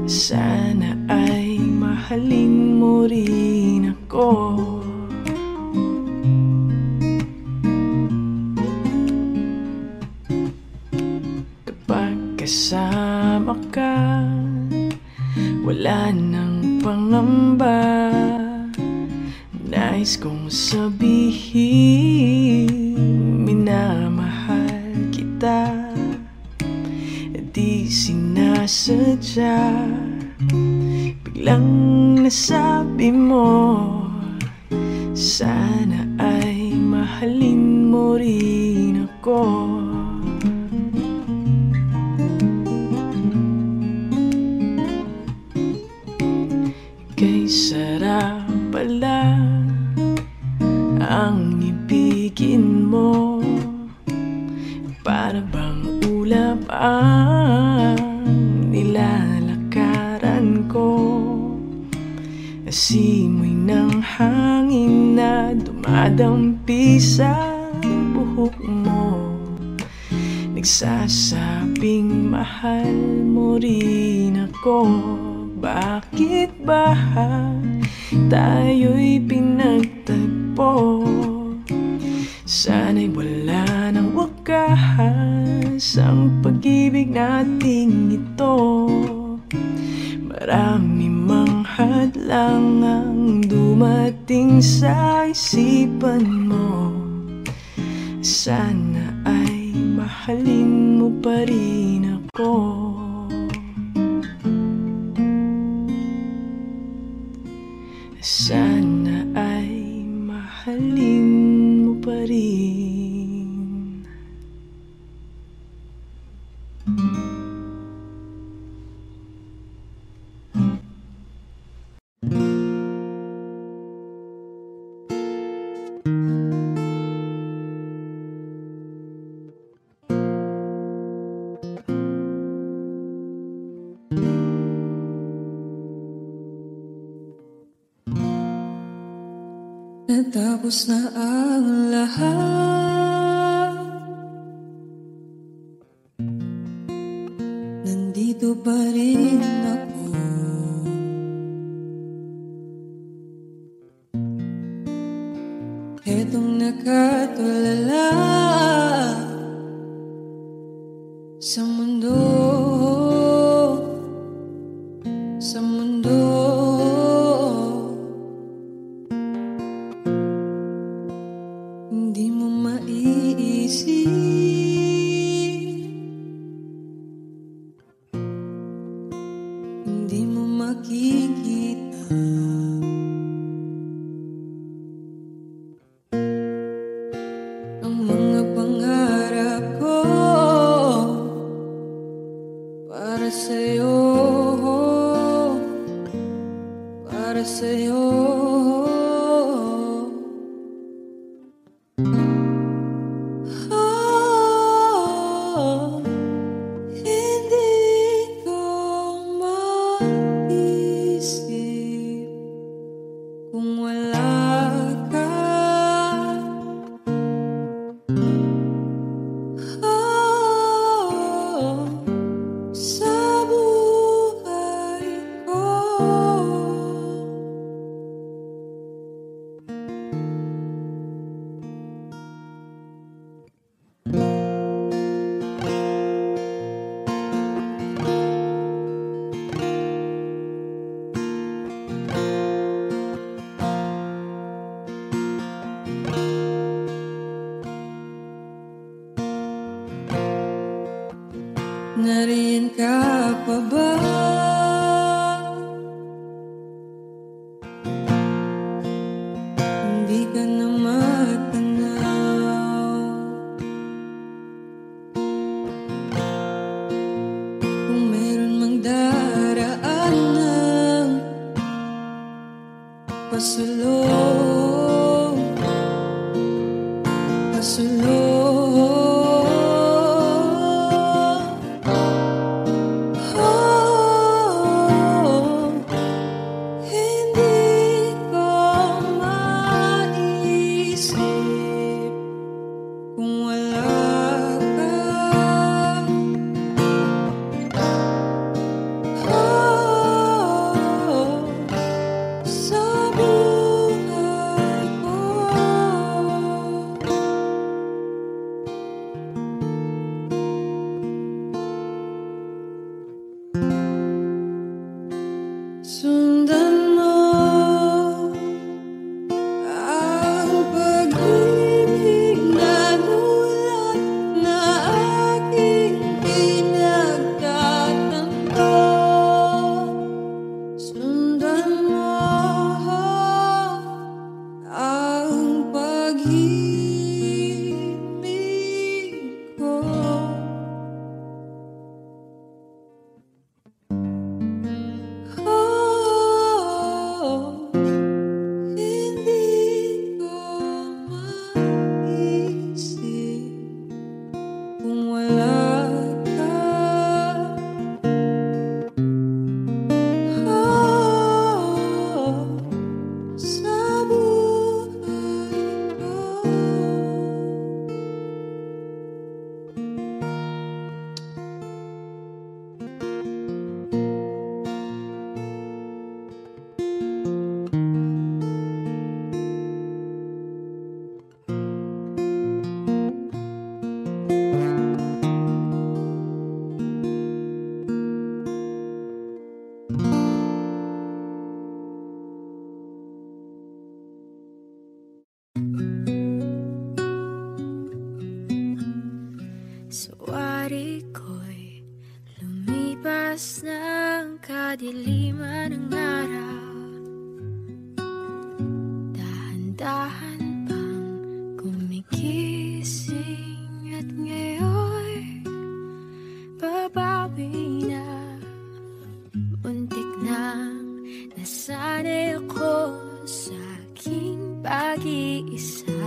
Sana ay mahalin mo rin ako. Kasama ka, wala nang pangamba. Nais kong sabihin, minamahal kita. Di sinasadya, biglang nasabi mo, sana ay mahalin mo rin ako. Kay sarap pala ang ibigin mo, para bang ulap ang nilalakaran ko. Asimoy ng hangin na dumadampi sa buhok mo, nagsasabing mahal mo rin ako. Bakit ba tayo'y pinagtagpo? Sana'y wala ng wakas ang pag-ibig nating ito. Marami mang hadlang ang dumating sa isipan mo. Sana ay mahalin mo pa rin ako. Sana ay mahalin mo pa rin. Natapos na ang lahat, nandito pa rin ako. Etong nakatulala sa mundo, sa mundo. Hindi mo maiisip, hindi mo makikita ang mga pangarap ko para sa'yo, para sa'yo. Nariyan ka pa ba? Hindi ka na matanaw. Kung meron mang daraan ng pasulong, pasulong. Sundan mo ang pag-ibig na nulat na aking pinagtatanto. Sundan mo ang pag-ibig ko. Oh, kadiliman ng araw, dahan-dahan pang gumigising at ngayon babawi na. Muntik nang nasanay ako sa aking pag-iisa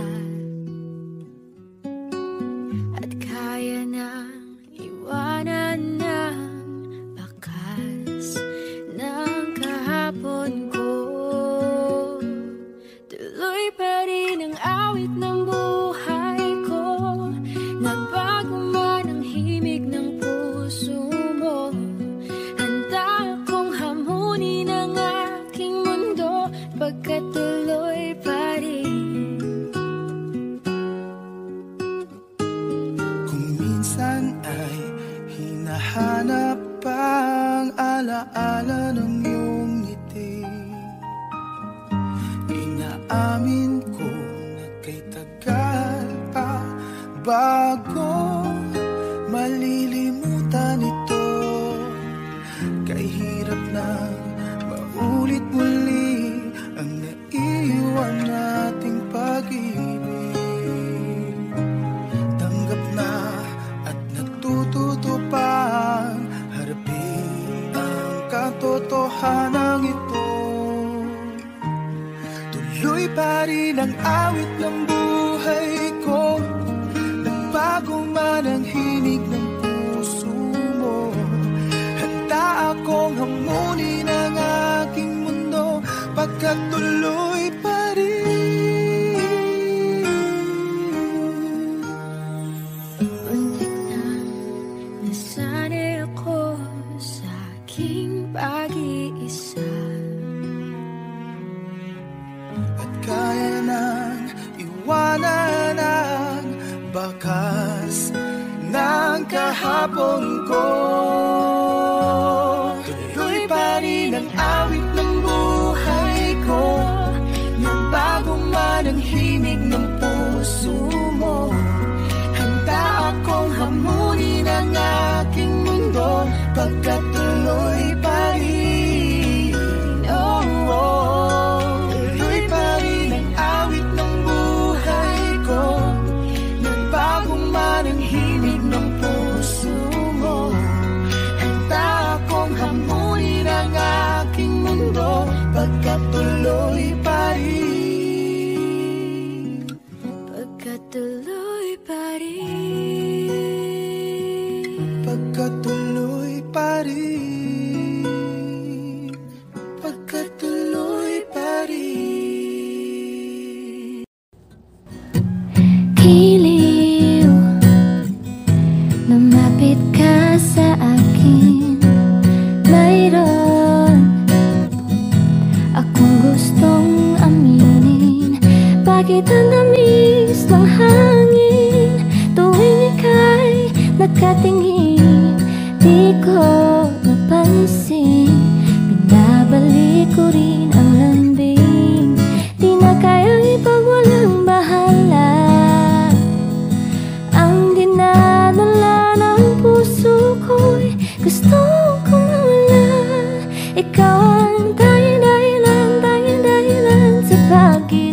at kaya nang iwanan ng bakas ng kahapon ko. Tuloy pa rin ang awit ng buhay ko, nagbago man ang himig ng puso mo. Handa akong hamunin ang aking mundo pagkat tuloy pa rin. Kung minsan ay hinahanap ang alaala ng iyong ngiti, inaamin ko na kay tagal pa bago malilimutan ito. Kay hirap na maulit muli ang naiwan nating pag-ibig. Tanggap na at natututo pang harapin ang katotohanan ito. Tuloy pa rin ang awit ng buhay ko, nagbago man ang himig ng puso mo. Handa akong hamunin ang aking mundo pagkat tuloy pa rin. Muntik na nasanay ako sa aking pag-iisa At kaya nang iwanan ang bakas ng kahapon ko. Tuloy pa rin ang awit ng buhay ko, nagbago man ang himig ng puso mo. Handa akong hamunin ang aking mundo pagkat tuloy pa rin. Oh, oh. Tuloy pa rin ang awit ng buhay ko, nagbago man ang himig ng puso mo. Handa akong hamunin ang aking mundo pagkat tuloy pa rin. pagkat tuloy pa rin. Pagkat tuloy pa rin. Pagkat tuloy pa rin. Giliw, lumapit ka sa akin. Mayroon akong gustong aminin. Bakit ang tamis ng hangin tuwing ika'y nakatingin? Di ko napansin, binabalik ko rin ang lambing. Di na kayang ipagwalang bahala ang dinadala ng puso ko'y gustong kong mawala. Ikaw ang tanging dahilan sa pag-ibig.